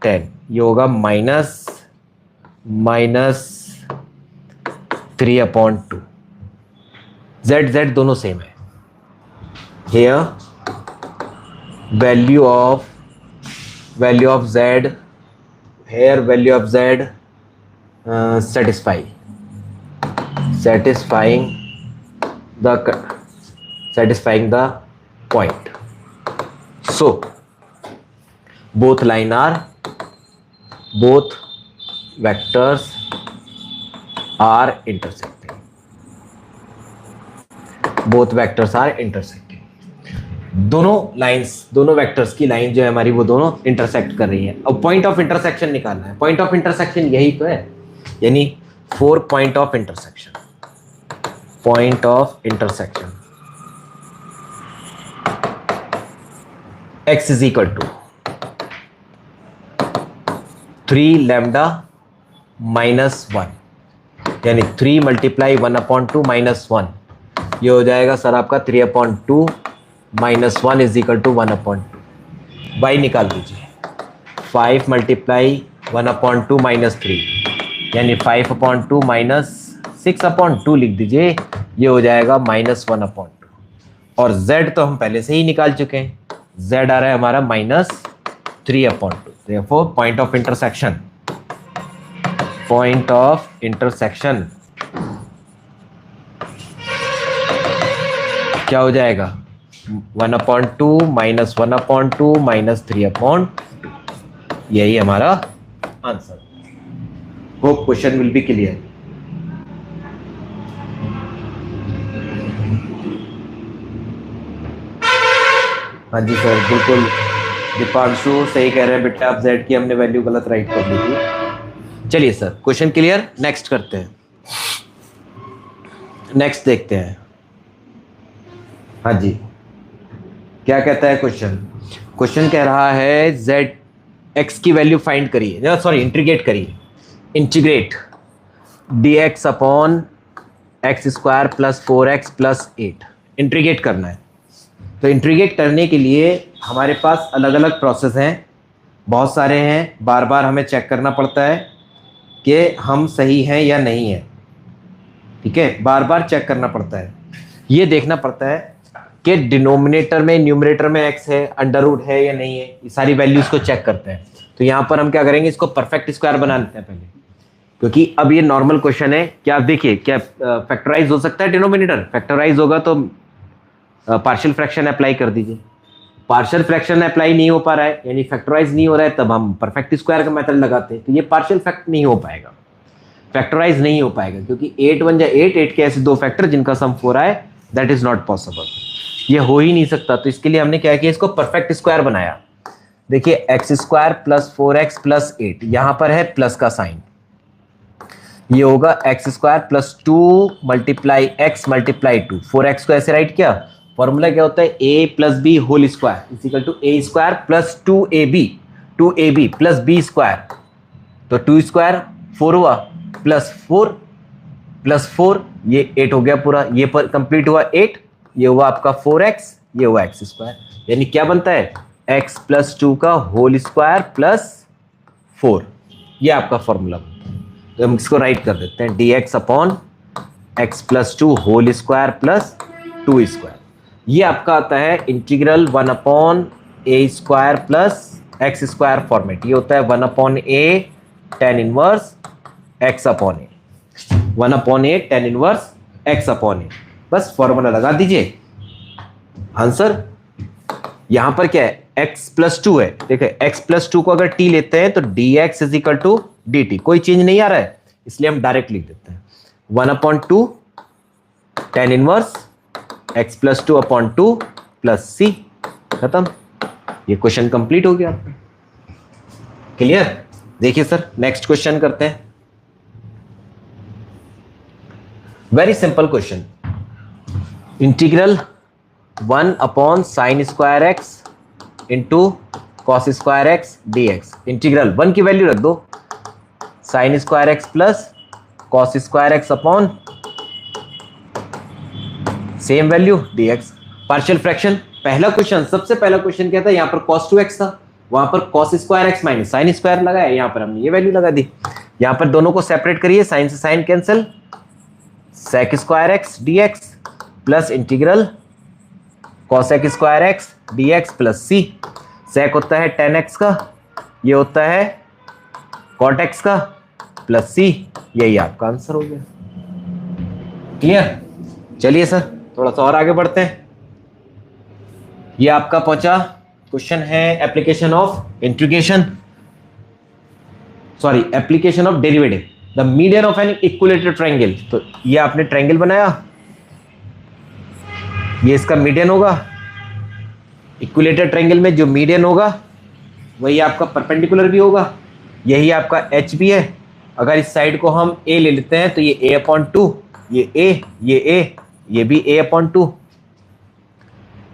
10, ये होगा -3/2। z दोनों सेम है। Here value of z, here value of z satisfying the point. So both vectors are intersecting. Both vectors are intersecting. दोनों वेक्टर्स की लाइन जो है हमारी, वो दोनों इंटरसेक्ट कर रही है। अब पॉइंट ऑफ इंटरसेक्शन निकालना है। पॉइंट ऑफ इंटरसेक्शन यही तो है, यानी 4 point of intersection. Point of intersection x is equal to 3 lambda -1, यानी 3 × 1/2 -1, ये हो जाएगा सर आपका 3/2 -1 इज इक्वल टू 1/2। y निकाल दीजिए, 5 × 1/2 -3, यानी 5/2 -6/2 लिख दीजिए, ये हो जाएगा -1/2। और z तो हम पहले से ही निकाल चुके हैं, z आ रहा है हमारा -3/2। Therefore पॉइंट ऑफ इंटरसेक्शन क्या हो जाएगा, 1/2 -1/2 -3/2, यही हमारा answer. Hope question will be clear. हाँ जी सर, बिल्कुल दीपांशु सही कह रहे हैं बेटा, आप z की हमने वैल्यू गलत राइट कर ली थी। चलिए सर, क्वेश्चन क्लियर, नेक्स्ट करते हैं, नेक्स्ट देखते हैं। हाँ जी, क्या कहता है क्वेश्चन? क्वेश्चन कह रहा है z x की वैल्यू फाइंड करिए, सॉरी इंटीग्रेट करिए, integrate dx upon x² + 4x + 8, integrate करना है। तो इंटीग्रेट करने के लिए हमारे पास अलग अलग प्रोसेस हैं, बहुत सारे हैं, बार बार हमें चेक करना पड़ता है कि हम सही हैं या नहीं है। ठीक है, बार बार चेक करना पड़ता है, ये देखना पड़ता है कि डिनोमिनेटर में न्यूमरेटर में x है, अंडर रूट है या नहीं है, ये सारी वैल्यूज को चेक करते हैं। तो यहाँ पर हम क्या करेंगे, इसको परफेक्ट स्क्वायर बना लेते हैं पहले, क्योंकि अब ये नॉर्मल क्वेश्चन है। क्या आप देखिए, क्या फैक्टराइज हो सकता है डिनोमिनेटर? फैक्टराइज होगा तो पार्शियल फ्रैक्शन अप्लाई कर दीजिए। पार्शियल फ्रैक्शन अप्लाई नहीं हो पा रहा है, यानी फैक्टराइज नहीं हो रहा है, तब हम परफेक्ट स्क्वायर का मेथड लगाते हैं। तो ये पार्शियल फैक्ट नहीं हो पाएगा, फैक्टराइज नहीं हो पाएगा, क्योंकि 8 × 1 = 8 के ऐसे दो फैक्टर जिनका सम 4 आए, दैट इज नॉट पॉसिबल, ये हो ही नहीं सकता। तो इसके लिए हमने क्या किया, इसको परफेक्ट स्क्वायर बनाया। देखिए x² + 4x + 8, यहां पर है प्लस का साइन, ये होगा x² + 2 × x × 2। 4x को ऐसे राइट किया, फॉर्मूला क्या होता है, a + b whole square is equal to a² + 2ab + b²। तो 2² 4 हुआ, +4 ये 8 हो गया पूरा, ये पर कंप्लीट हुआ 8, ये हुआ आपका 4x, ये हुआ x², यानी क्या बनता है, x + 2 का होल स्क्वायर + 4, ये आपका फॉर्मूला बनता है। तो हम इसको राइट कर देते हैं, dx upon x + 2 whole square + 2²। ये आपका आता है इंटीग्रल 1/a² + x² फॉर्मेट। ये होता है 1/a tan 1 x/a, 1/a tan 1 x/a। बस फॉर्मूला लगा दीजिए, आंसर यहां पर क्या है, x + 2 है। देखिए x + 2 को अगर t लेते हैं तो dx = dt, कोई चेंज नहीं आ रहा है, इसलिए हम डायरेक्ट लिख देते हैं 1/2 tan 1 x + 2/2 + c, खत्म। ये क्वेश्चन कंप्लीट हो गया, क्लियर। देखिए सर, नेक्स्ट क्वेश्चन करते हैं। Very simple question. Integral 1/sin² x into cos² x dx। Integral 1 की वैल्यू रख दो, sin² x plus cos² x upon same value dx। Partial fraction, पहला क्वेश्चन, सबसे पहला क्वेश्चन क्या था, यहाँ पर cos2x था, वहां पर cos² x माइनस sin² लगाया, यहाँ पर हमने ये वैल्यू लगा दी। यहाँ पर दोनों को सेपरेट करिए, साइन से sine cancel, sec² x dx plus integral cosec² x dx plus c। sec होता है tan x का, ये होता है cot x का, प्लस c। यही आपका आंसर हो गया। क्लियर? चलिए सर थोड़ा सा और आगे बढ़ते हैं। ये आपका पहुंचा क्वेश्चन है application of integration, sorry application of derivative, the median of an equilateral triangle. तो ये आपने ट्रायंगल बनाया, ये इसका मीडियन होगा। इक्विलेटरल ट्रायंगल में जो मीडियन होगा वही आपका परपेंडिकुलर भी होगा, यही आपका एच भी है। अगर इस साइड को हम ए ले लेते हैं तो ये a/2, ये a, ये a, ये भी a/2।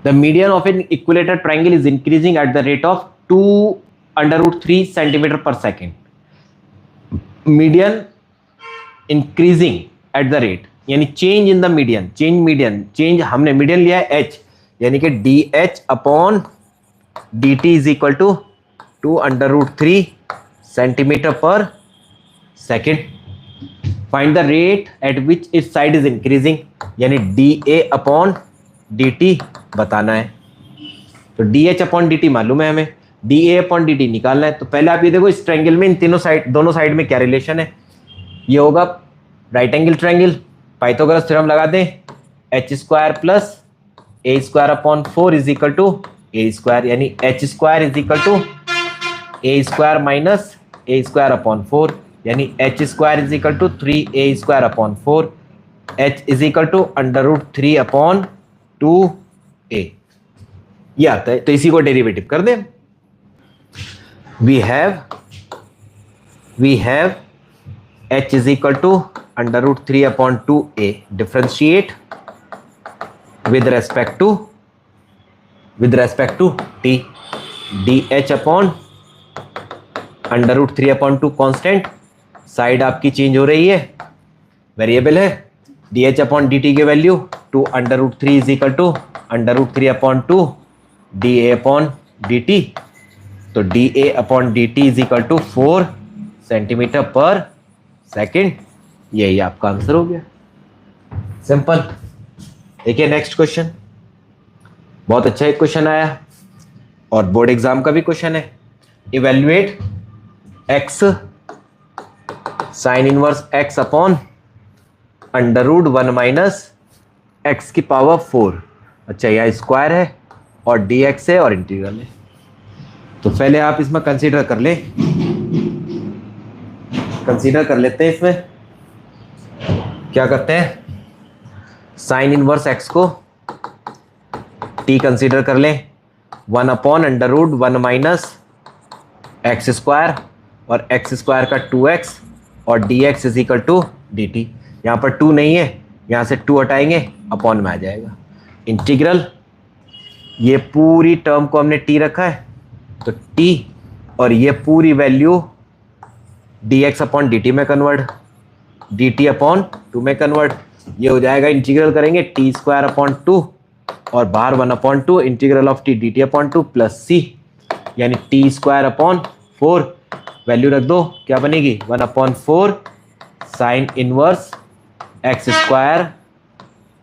The median of an equilateral triangle is increasing at the rate of 2√3 centimetre per second. Median increasing at the rate, यानी change in the median, change हमने मीडियन लिया है h, यानी कि dh/dt is equal to 2√3 centimetre per second. Find the rate at which its side is increasing, यानी dA/dt बताना है। तो dH/dt मालूम है हमें, dA/dt निकालना है। तो पहले आप ये देखो, इस ट्रायंगल में इन दोनों साइड में क्या रिलेशन है। ये होगा right angle triangle, Pythagoras theorem लगा दें, h² plus a²/4 is equal to a², यानी h² is equal to a² minus a²/4, यानी h² is equal to 3a²/4, h is equal to √3/2a। ये आता है, तो इसी को डेरिवेटिव कर दें। We have h is equal to √3/2a, differentiate with respect to t, dH/√3/2 constant, side आपकी चेंज हो रही है, वेरिएबल है। dH/dt की value 2√3 is equal to √3/2 dA/dt। तो dA/dt is equal to 4 centimetre per second. यही आपका आंसर हो गया, सिंपल। देखिए नेक्स्ट क्वेश्चन, बहुत अच्छा एक क्वेश्चन आया और बोर्ड एग्जाम का भी क्वेश्चन है। Evaluate x sign inverse x upon √1 minus x की पावर 4। अच्छा, यह स्क्वायर है और dx है और इंटीग्रल है। तो पहले आप इसमें कंसीडर कर लें, कंसीडर कर लेते हैं। इसमें क्या करते हैं, साइन इनवर्स x को t कंसीडर कर लें, 1/√1 माइनस x² और x² का 2x और dx is equal to dt। यहाँ पर 2 नहीं है, यहाँ से 2 हटाएंगे, अपॉन में आ जाएगा। इंटीग्रल, ये पूरी टर्म को हमने t रखा है, तो t और ये पूरी वैल्यू dx/dt में कन्वर्ट, dt/2 में कन्वर्ट। ये हो जाएगा, इंटीग्रल करेंगे t²/2 और बाहर 1/2 integral of t dt/2 plus c, यानी t²/4 वैल्यू रख दो, क्या बनेगी 1/4 साइन इनवर्स x²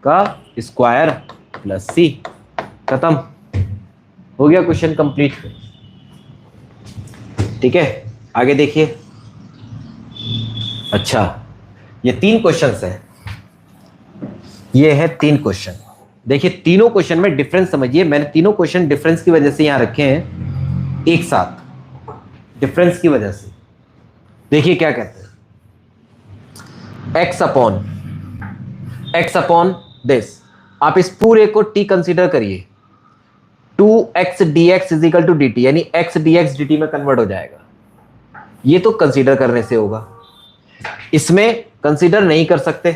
का स्क्वायर प्लस c। खत्म हो गया, क्वेश्चन कंप्लीट। ठीक है, आगे देखिए। अच्छा, ये 3 क्वेश्चंस हैं, ये है 3 क्वेश्चन। देखिए तीनों क्वेश्चन में डिफरेंस समझिए, मैंने तीनों क्वेश्चन डिफरेंस की वजह से यहां रखे हैं एक साथ, डिफरेंस की वजह से। देखिए क्या कहते हैं, x अपॉन दिस, आप इस पूरे को t कंसीडर करिए, 2x dx is equal to dt, यानी x dx dt में कन्वर्ट हो जाएगा। ये तो कंसीडर करने से होगा, इसमें कंसीडर नहीं कर सकते,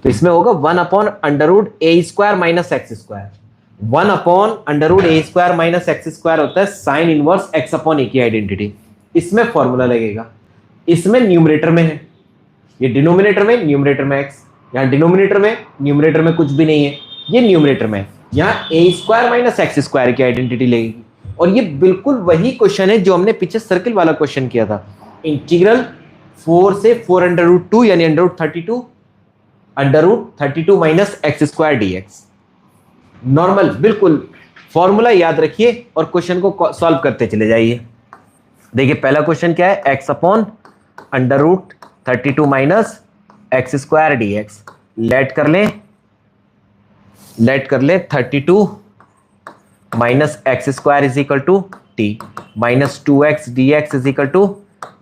तो इसमें होगा 1/√a² minus x²। 1/√a² minus x² होता है साइन इनवर्स x/a की आइडेंटिटी। इसमें फॉर्मूला लगेगा, इसमें न्यूमरेटर में है, ये डिनोमिनेटर में, न्यूमरेटर में x, यहाँ डिनोमिनेटर में, न्यूमरेटर में कुछ भी नहीं है, ये न्यूमरेटर में, यहाँ a² माइनस x² की आइडेंटिटी लगेगी। और ये बिल्कुल वही क्वेश्चन है जो हमने पीछे सर्किल वाला क्वेश्चन किया था, इंटीग्रल 4 से 4√2 यानी √32 माइनस x² dx। नॉर्मल बिल्कुल, फॉर्मूला याद रखिए और क्वेश्चन को सॉल्व करते चले जाइए। देखिए पहला क्वेश्चन क्या है, x/√32 minus x² dx। Late कर ले 32 minus x² is equal to t minus 2x dx is equal to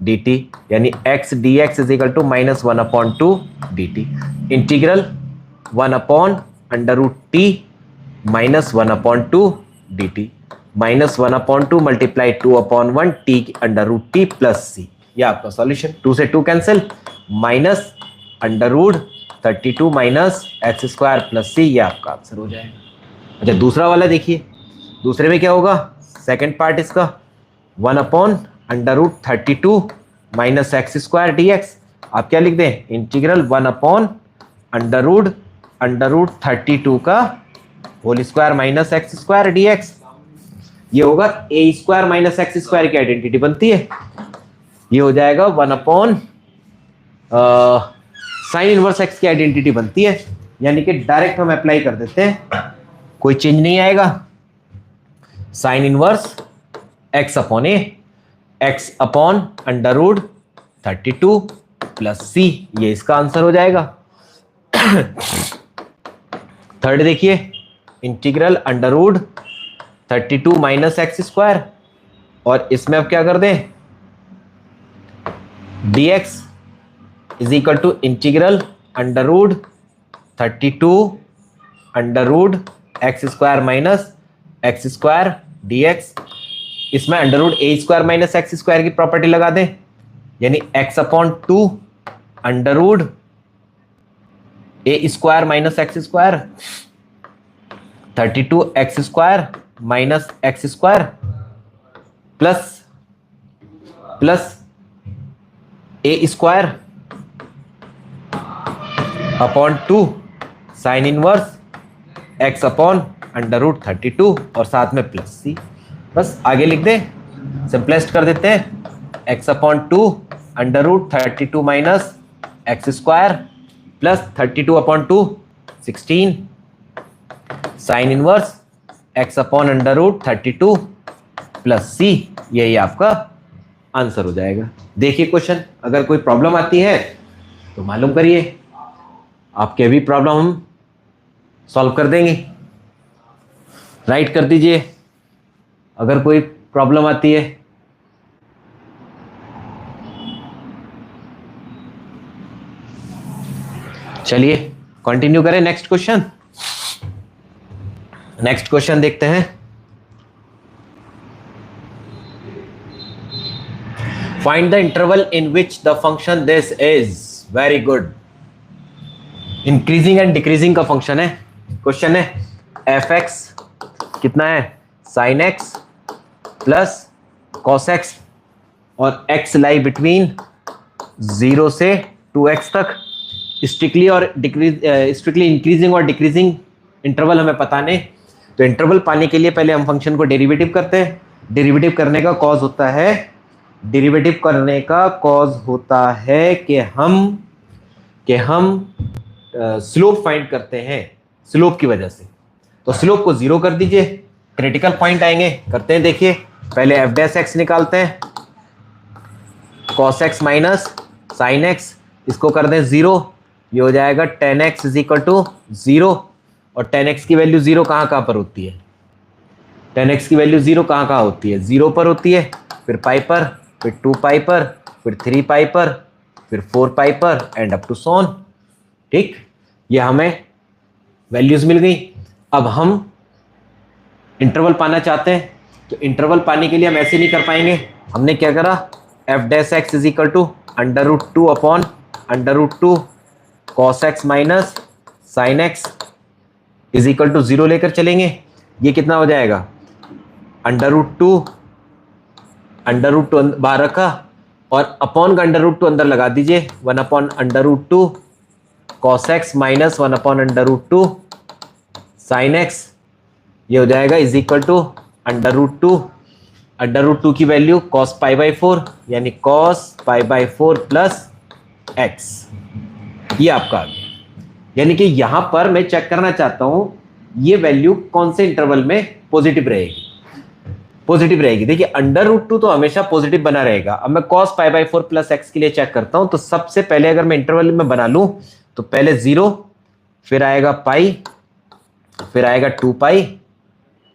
dt, यानी x dx is equal to minus 1/2 dt। Integral 1/√t minus 1/2 dt minus 1/2 multiply 2/1 t/√t plus c। ये आपका solution, 2 से 2 cancel, minus √32 minus x² plus c, ये आपका answer हो जाएगा। अच्छा दूसरा वाला देखिए, दूसरे में क्या होगा, सेकंड पार्ट इसका 1/√32 माइनस x² dx। आप क्या लिख दें, इंटीग्रल 1/√32 का whole square minus x² dx। ये होगा a² माइनस x² की आइडेंटिटी बनती है, ये हो जाएगा 1 साइन इनवर्स x की आइडेंटिटी बनती है, यानी कि डायरेक्ट हम अप्लाई कर देते हैं, कोई चेंज नहीं आएगा। Sine inverse x/a, x/√32 plus c, ये इसका आंसर हो जाएगा। थर्ड देखिए, इंटीग्रल √32 माइनस x², और इसमें अब क्या कर दें, dx is equal to integral √32 minus x² dx। इसमें √a² माइनस x² की प्रॉपर्टी लगा दें, यानी x/2 √a² minus x², 32x² minus x² plus a²/2 sine inverse x/√32 और साथ में प्लस c। बस आगे लिख दें, सिंपलेस्ट कर देते हैं, x/2 √32 minus x² plus 32/2 16 sine inverse x/√32 plus c, यही आपका आंसर हो जाएगा। देखिए क्वेश्चन, अगर कोई प्रॉब्लम आती है तो मालूम करिए, आपके भी प्रॉब्लम हम सॉल्व कर देंगे। राइट कर दीजिए अगर कोई प्रॉब्लम आती है। चलिए कंटिन्यू करें, नेक्स्ट क्वेश्चन देखते हैं। Find the interval in which the function this is, very good, increasing and decreasing का फंक्शन है। क्वेश्चन है f(x) कितना है, sin x plus cos x, और x लाई बिटवीन 0 से 2x तक। स्ट्रिक्टली इंक्रीजिंग और डिक्रीजिंग इंटरवल हमें पता नहीं, तो इंटरवल पाने के लिए पहले हम फंक्शन को डेरिवेटिव करते हैं। डेरिवेटिव करने का कॉज होता है कि हम स्लोप फाइंड करते हैं, स्लोप की वजह से। तो स्लोप को 0 कर दीजिए, क्रिटिकल पॉइंट आएंगे, करते हैं। देखिए पहले f' निकालते हैं, cos x minus sin x, इसको कर दें 0, ये हो जाएगा tan x is equal to 0। और tan x की वैल्यू 0 कहाँ पर होती है, tan x की वैल्यू 0 कहाँ होती है, 0 पर होती है, फिर पाई पर, फिर 2 पाई पर, फिर 3 पाई पर, फिर 4 पाई पर, एंड अप टू सोन। ठीक, ये हमें वैल्यूज मिल गई। अब हम इंटरवल पाना चाहते हैं, तो इंटरवल पाने के लिए हम ऐसे नहीं कर पाएंगे। हमने क्या करा, f dash x is equal to under root two upon under root two cos x minus sine x is equal to 0 लेकर चलेंगे। ये कितना हो जाएगा, अंडर रूट टू बाहर रखा और अपॉन का अंडर रूट टू अंदर लगा दीजिए, 1 upon under root two cos x minus 1 upon under root two sine x, ये हो जाएगा is equal to under root two की वैल्यू कॉस पाई बाई 4 यानी cos pi by 4 plus x, ये आपका आ गया। यानी कि यहां पर मैं चेक करना चाहता हूं ये वैल्यू कौन से इंटरवल में पॉजिटिव रहेगी। देखिए अंडर रूट टू तो हमेशा पॉजिटिव बना रहेगा। अब मैं cos pi by 4 plus x के लिए चेक करता हूं, तो सबसे पहले अगर मैं इंटरवल में बना लूं तो पहले 0, फिर आएगा पाई, फिर आएगा 2 पाई,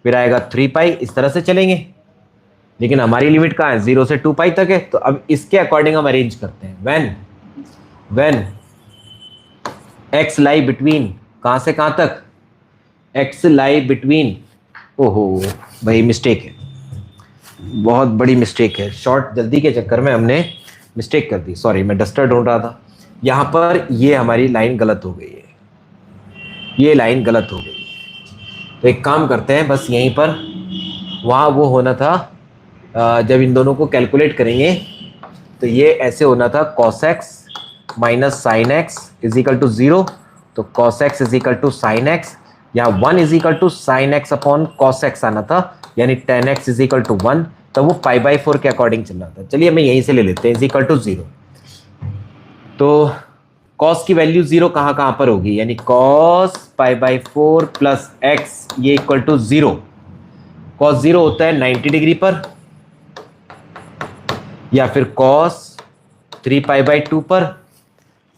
फिर आएगा 3 पाई, इस तरह से चलेंगे। लेकिन हमारी लिमिट कहाँ है, 0 से 2 पाई तक है। तो अब इसके अकॉर्डिंग हम अरेंज करते हैं। व्हेन एक्स लाई बिटवीन, कहां से कहां तक, एक्स लाई बिटवीन, ओहो भाई मिस्टेक है, बहुत बड़ी मिस्टेक है, शॉर्ट जल्दी के चक्कर में हमने मिस्टेक कर दी, सॉरी, मैं डस्टर ढूंढ रहा था। यहां पर ये हमारी लाइन गलत हो गई है, ये लाइन गलत हो गई। तो एक काम करते हैं, बस यहीं पर, वहाँ वो होना था, जब इन दोनों को कैलकुलेट करेंगे तो ये ऐसे होना था, cos x minus sine x is equal to 0, तो cos x is equal to sine x, यहाँ 1 is equal to sine x upon cos x आना था, यानी tan x is equal to 1, तो वो पाई बाई 4 के अकॉर्डिंग चल रहा था। चलिए मैं यहीं से ले लेते हैं, इज इक्वल टू 0। तो कॉस की वैल्यू 0 कहाँ कहाँ पर होगी, यानी cos pi by 4 plus x ये इक्वल टू 0। कॉस 0 होता है 90 डिग्री पर, या फिर कॉस 3 पाई बाई 2 पर,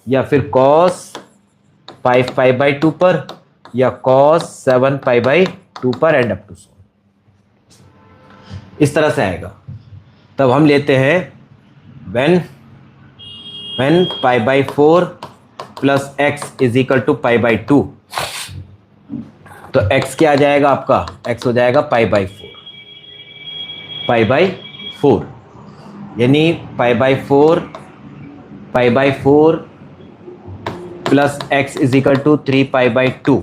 या फिर कॉस 5 पाई बाई 2 पर, या कॉस 7 पाई बाई 2 पर, एंड अप टू सो, इस तरह से आएगा। तब हम लेते हैं when pi by 4 plus x is equal to pi by 2, तो x क्या आ जाएगा आपका, x हो जाएगा पाई बाई 4, यानी pi by 4 plus x is equal to 3 pi by 2,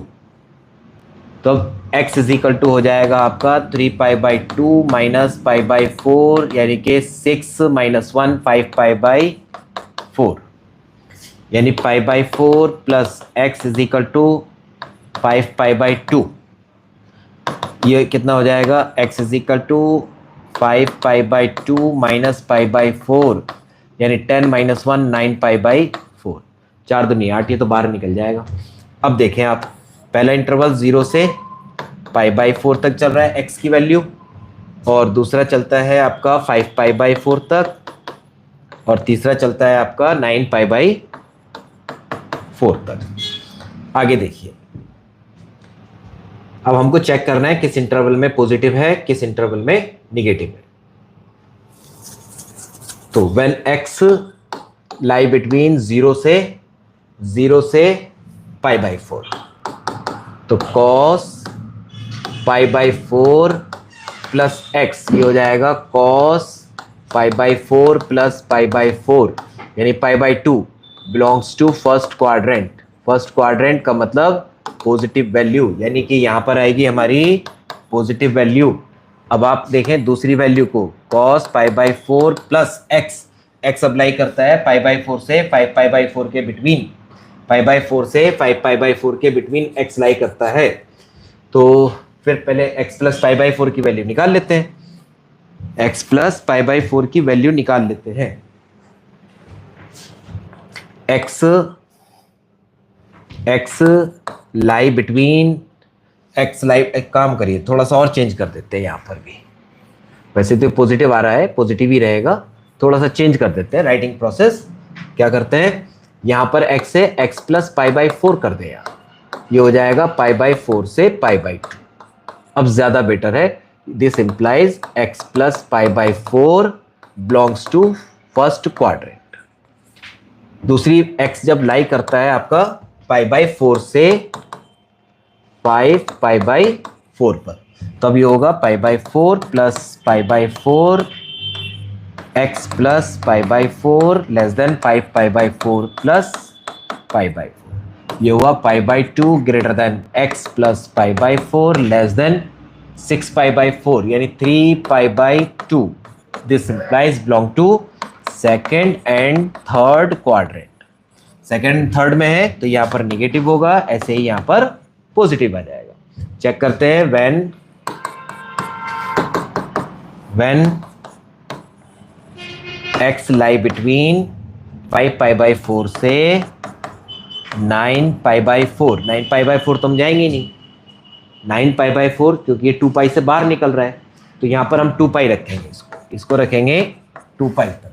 तो x इज इक्वल टू हो जाएगा आपका 3 pi by 2 minus pi by 4, यानी कि 6 माइनस 1 5 पाई बाई 4, यानी pi by 4 plus x is equal to 5 pi by 2, ये कितना हो जाएगा, x is equal to 5 pi by 2 minus pi by 4, यानी 10 माइनस 1 9 पाई बाई 4, 4 दूनी 8, ये तो बाहर निकल जाएगा। अब देखें आप, पहला इंटरवल 0 से पाई बाई 4 तक चल रहा है x की वैल्यू, और दूसरा चलता है आपका 5 पाई बाई 4 तक, और तीसरा चलता है आपका 9 पाई बाई 4 तक। आगे देखिए, अब हमको चेक करना है किस इंटरवल में पॉजिटिव है, किस इंटरवल में निगेटिव है। तो व्हेन x लाई बिटवीन 0 से पाई बाई 4, तो cos pi by 4 plus x, ये हो जाएगा cos pi by 4 plus pi by 4, यानी pi by 2 belongs to first quadrant. First quadrant का मतलब पॉजिटिव वैल्यू, यानी कि यहां पर आएगी हमारी पॉजिटिव वैल्यू। अब आप देखें दूसरी वैल्यू को, cos pi by 4 plus x, x apply करता है पाई बाई 4 से 5 पाई बाई 4 के बिटवीन, पाई बाई 4 से 5 पाई बाई 4 के बिटवीन एक्स लाई करता है। तो फिर पहले x प्लस पाई बाई 4 की वैल्यू निकाल लेते हैं, x प्लस पाई बाई 4 की वैल्यू निकाल लेते हैं। x लाई बिटवीन, x लाई, एक काम करिए थोड़ा सा और चेंज कर देते हैं, यहाँ पर भी वैसे तो पॉजिटिव आ रहा है, पॉजिटिव ही रहेगा, थोड़ा सा चेंज कर देते हैं राइटिंग प्रोसेस। क्या करते हैं, यहाँ पर x से x प्लस पाई बाई 4 कर दे, ये हो जाएगा पाई बाई 4 से पाई बाई 2। अब ज्यादा बेटर है, this implies x plus pi by 4 belongs to first quadrant. दूसरी x जब लाई करता है आपका पाई बाई 4 से 5 पाई बाई 4 पर, तब ये होगा pi by 4 plus pi by 4 x plus pi by 4 less than 5 pi by 4 plus pi by 4। ये हुआ pi by 2 greater than x plus pi by 4 less than 6 pi by 4 यानी 3 pi by 2। This implies belong to second and third quadrant. Second third में है तो यहाँ पर negative होगा, ऐसे ही यहाँ पर पॉजिटिव आ जाएगा। चेक करते हैं when x lie between 5 pi by 4 से 9 पाई बाई 4। 9 पाई बाई 4 तो हम जाएंगे नहीं, 9 पाई बाई 4 क्योंकि ये 2 पाई से बाहर निकल रहा है, तो यहाँ पर हम 2 पाई रखेंगे, इसको रखेंगे 2 पाई तक,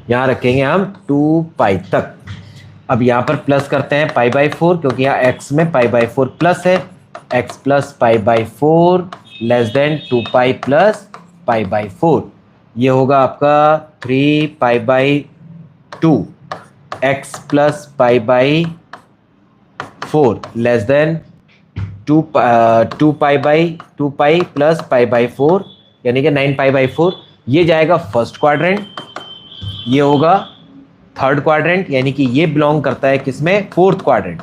यहाँ रखेंगे हम 2 पाई तक। अब यहाँ पर प्लस करते हैं पाई बाई 4 क्योंकि यहाँ x में पाई बाई 4 प्लस है, x plus pi by 4 less then 2 pi plus pi by 4। ये होगा आपका 3 pi by 2 x plus pi by 4 less then 2 pi plus pi by 4 यानी कि 9 पाई बाई 4। ये जाएगा फर्स्ट क्वाड्रेंट, ये होगा थर्ड क्वाड्रेंट, यानी कि ये बिलोंग करता है किसमें, फोर्थ क्वाड्रेंट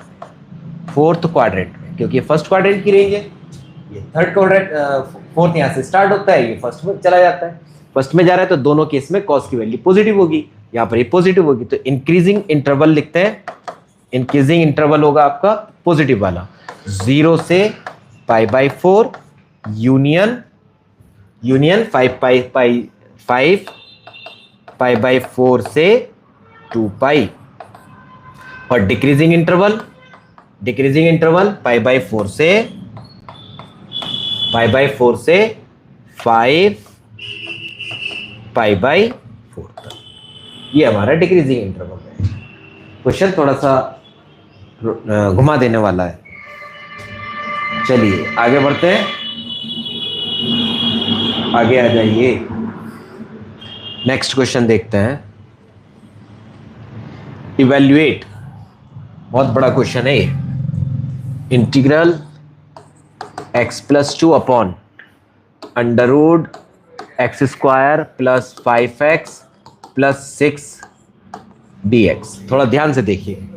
में, क्योंकि ये फर्स्ट क्वाड्रेंट की रेंज है। ये थर्ड क्वाड्रेंट, फोर्थ यहाँ से स्टार्ट होता है, ये फर्स्ट में चला जाता है, फर्स्ट में जा रहा है, तो दोनों केस में कॉस की वैल्यू पॉजिटिव होगी, यहाँ पर ये पॉजिटिव होगी, तो इंक्रीजिंग इंटरवल लिखते हैं। इंक्रीजिंग इंटरवल होगा आपका पॉजिटिव वाला, 0 से पाई बाई 4 यूनियन 5 पाई बाई 4 से 2 पाई, और डिक्रीजिंग इंटरवल पाई बाई 4 से 5 पाई बाई 4 तक। ये हमारा डिक्रीजिंग इंटरवल है। क्वेश्चन थोड़ा सा घुमा देने वाला है। चलिए आगे बढ़ते हैं, आगे आ जाइए, नेक्स्ट क्वेश्चन देखते हैं। इवैल्यूएट, बहुत बड़ा क्वेश्चन है ये। Integral x plus 2 upon under root x square plus 5x plus 6 dx। थोड़ा ध्यान से देखिए,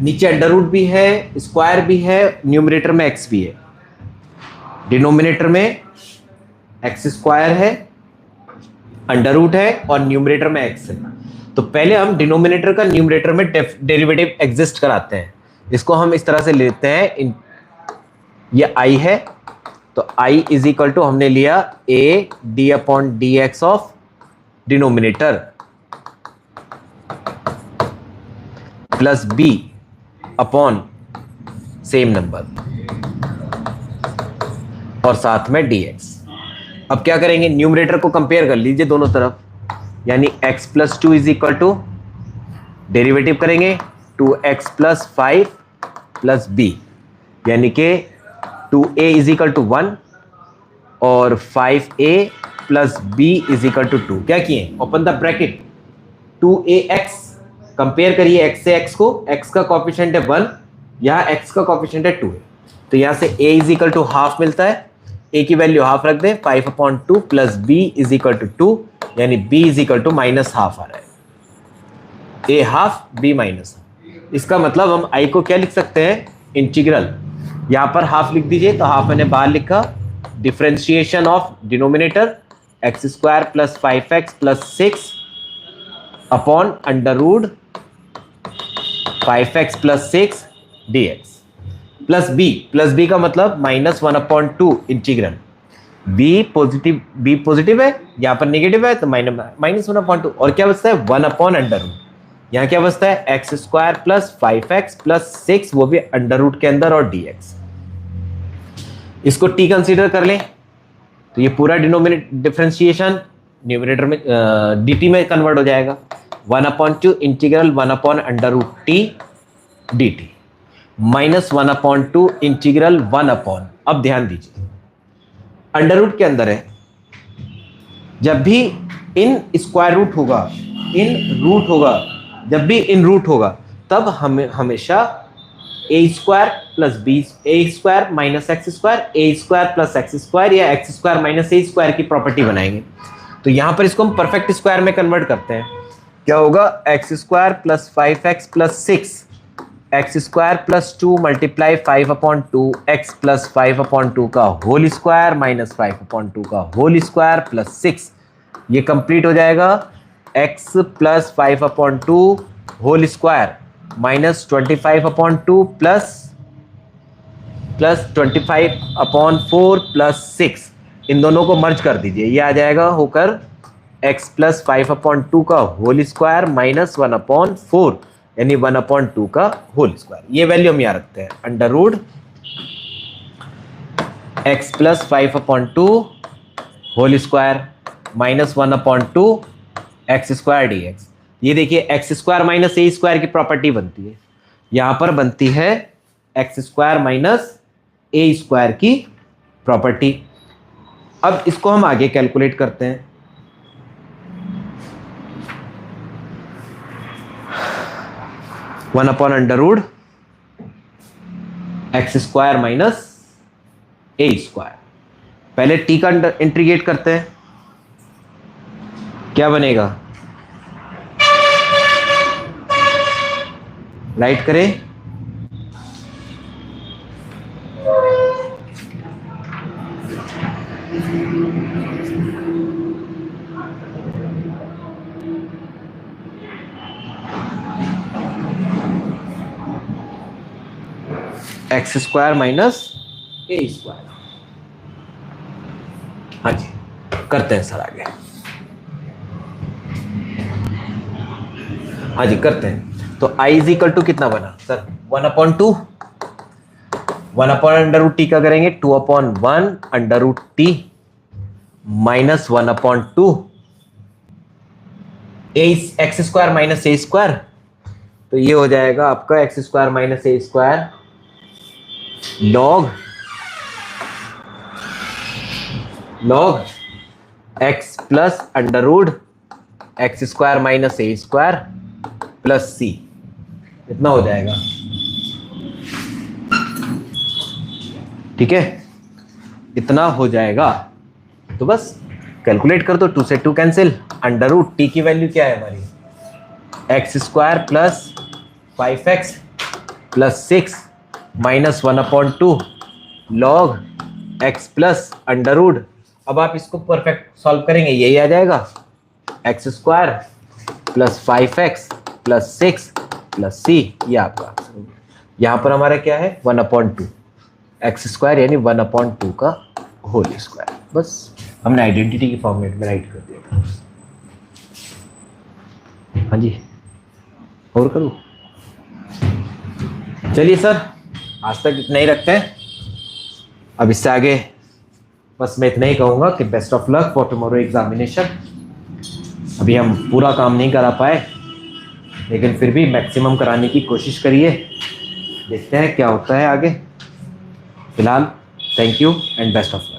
नीचे अंडर रूट भी है, स्क्वायर भी है, न्यूमरेटर में x भी है, डिनोमिनेटर में एक्स स्क्वायर है, अंडर रूट है और न्यूमरेटर में x है। तो पहले हम डिनोमिनेटर का न्यूमरेटर में डेरिवेटिव एग्जिस्ट कराते हैं। इसको हम इस तरह से लेते हैं, ये i है, तो i इज इक्वल टू हमने लिया a d upon d x of denominator plus b upon same number और साथ में dx। अब क्या करेंगे, न्यूमरेटर को कंपेयर कर लीजिए दोनों तरफ, यानी x plus 2 is equal to derivative करेंगे 2x प्लस 5 प्लस b, यानी कि 2a इज इक्वल टू 1 और 5a plus b is equal to 2। क्या किए, open the bracket, 2ax, compare करिए x से x को, x का कोएफिशिएंट है 1, यहाँ x का कोएफिशिएंट है 2 है, तो यहाँ से a is equal to half मिलता है, a की वैल्यू हाफ रख दें, 5/2 plus b is equal to 2, यानी b is equal to minus half आ रहा है, a हाफ b माइनस। इसका मतलब हम i को क्या लिख सकते हैं, इंटीग्रल, यहाँ पर हाफ लिख दीजिए, तो हाफ मैंने बाहर लिखा, differentiation of denominator x square plus 5x plus 6 upon under root 5x plus 6 dx plus b का मतलब -1/2 इंटीग्रल, b पॉजिटिव है, यहाँ पर नेगेटिव है, तो -1/2, और क्या बचता है 1 अपॉन अंडर रूट, यहाँ क्या बचता है x square plus 5x plus 6, वो भी अंडर रूट के अंदर, और dx। इसको t कंसीडर कर लें तो ये पूरा डिफरेंशिएशन न्यूमरेटर में dt में कन्वर्ट हो जाएगा, 1/2 integral 1 upon under root t dt -1/2 integral 1 upon, अब ध्यान दीजिए अंडर रूट के अंदर है, जब भी इन स्क्वायर रूट होगा, जब भी इन रूट होगा, तब हमें हमेशा a square plus b, a square minus x square, a square plus x square या x square minus a square की प्रॉपर्टी बनाएंगे। तो यहां पर इसको हम परफेक्ट स्क्वायर में कन्वर्ट करते हैं। क्या होगा, x square plus 5x plus 6 x square plus 2 multiply 5/2 x plus 5/2 का होल स्क्वायर माइनस 5/2 का होल स्क्वायर प्लस 6। ये कंप्लीट हो जाएगा x plus 5/2 whole square minus 25/2 plus 25/4 plus 6। इन दोनों को मर्ज कर दीजिए, ये आ जाएगा होकर x प्लस 5/2 का होल स्क्वायर माइनस 1/4 यानी 1/2 का होल स्क्वायर। ये वैल्यू हम यहाँ रखते हैं, under root x plus 5/2 whole square minus 1/2 x square d x. ये देखिए x square minus a square की प्रॉपर्टी बनती है, यहां पर बनती है x square minus a square की प्रॉपर्टी। अब इसको हम आगे कैलकुलेट करते हैं। One upon under root x square minus a square. पहले टी का इंटीग्रेट करते हैं, क्या बनेगा, राइट करें, x square minus a square. हाँ जी, करते हैं सर आगे। हाँ जी करते हैं। तो i इज इक्वल टू कितना बना सर, 1/2 1 अंडर रूट टी का करेंगे 2/1 under root t minus 1/2 x square minus a square. तो ये हो जाएगा आपका x square minus a square log x plus under root x square minus a square plus c. इतना हो जाएगा, ठीक है, इतना हो जाएगा। तो बस कैलकुलेट कर दो, 2 से 2 कैंसिल, अंडर रूट टी की वैल्यू क्या है हमारी, x square plus 5x plus 6 minus 1/2 log x plus under root. अब आप इसको परफेक्ट सॉल्व करेंगे, यही आ जाएगा x square plus 5x plus 6 plus c. ये आपका यहां पर हमारा क्या है 1/2 एक्स स्क्वायर यानी 1/2 का होल स्क्वायर। बस हमने आइडेंटिटी की फॉर्मेट में राइट कर दिया। हाँ जी, और करूँ, चलिए सर आज तक इतना ही रखते हैं। अब इससे आगे बस मैं इतना ही कहूँगा कि best of luck for tomorrow examination. अभी हम पूरा काम नहीं करा पाए, लेकिन फिर भी मैक्सिमम कराने की कोशिश करिए, देखते हैं क्या होता है आगे। फिलहाल thank you and best of luck.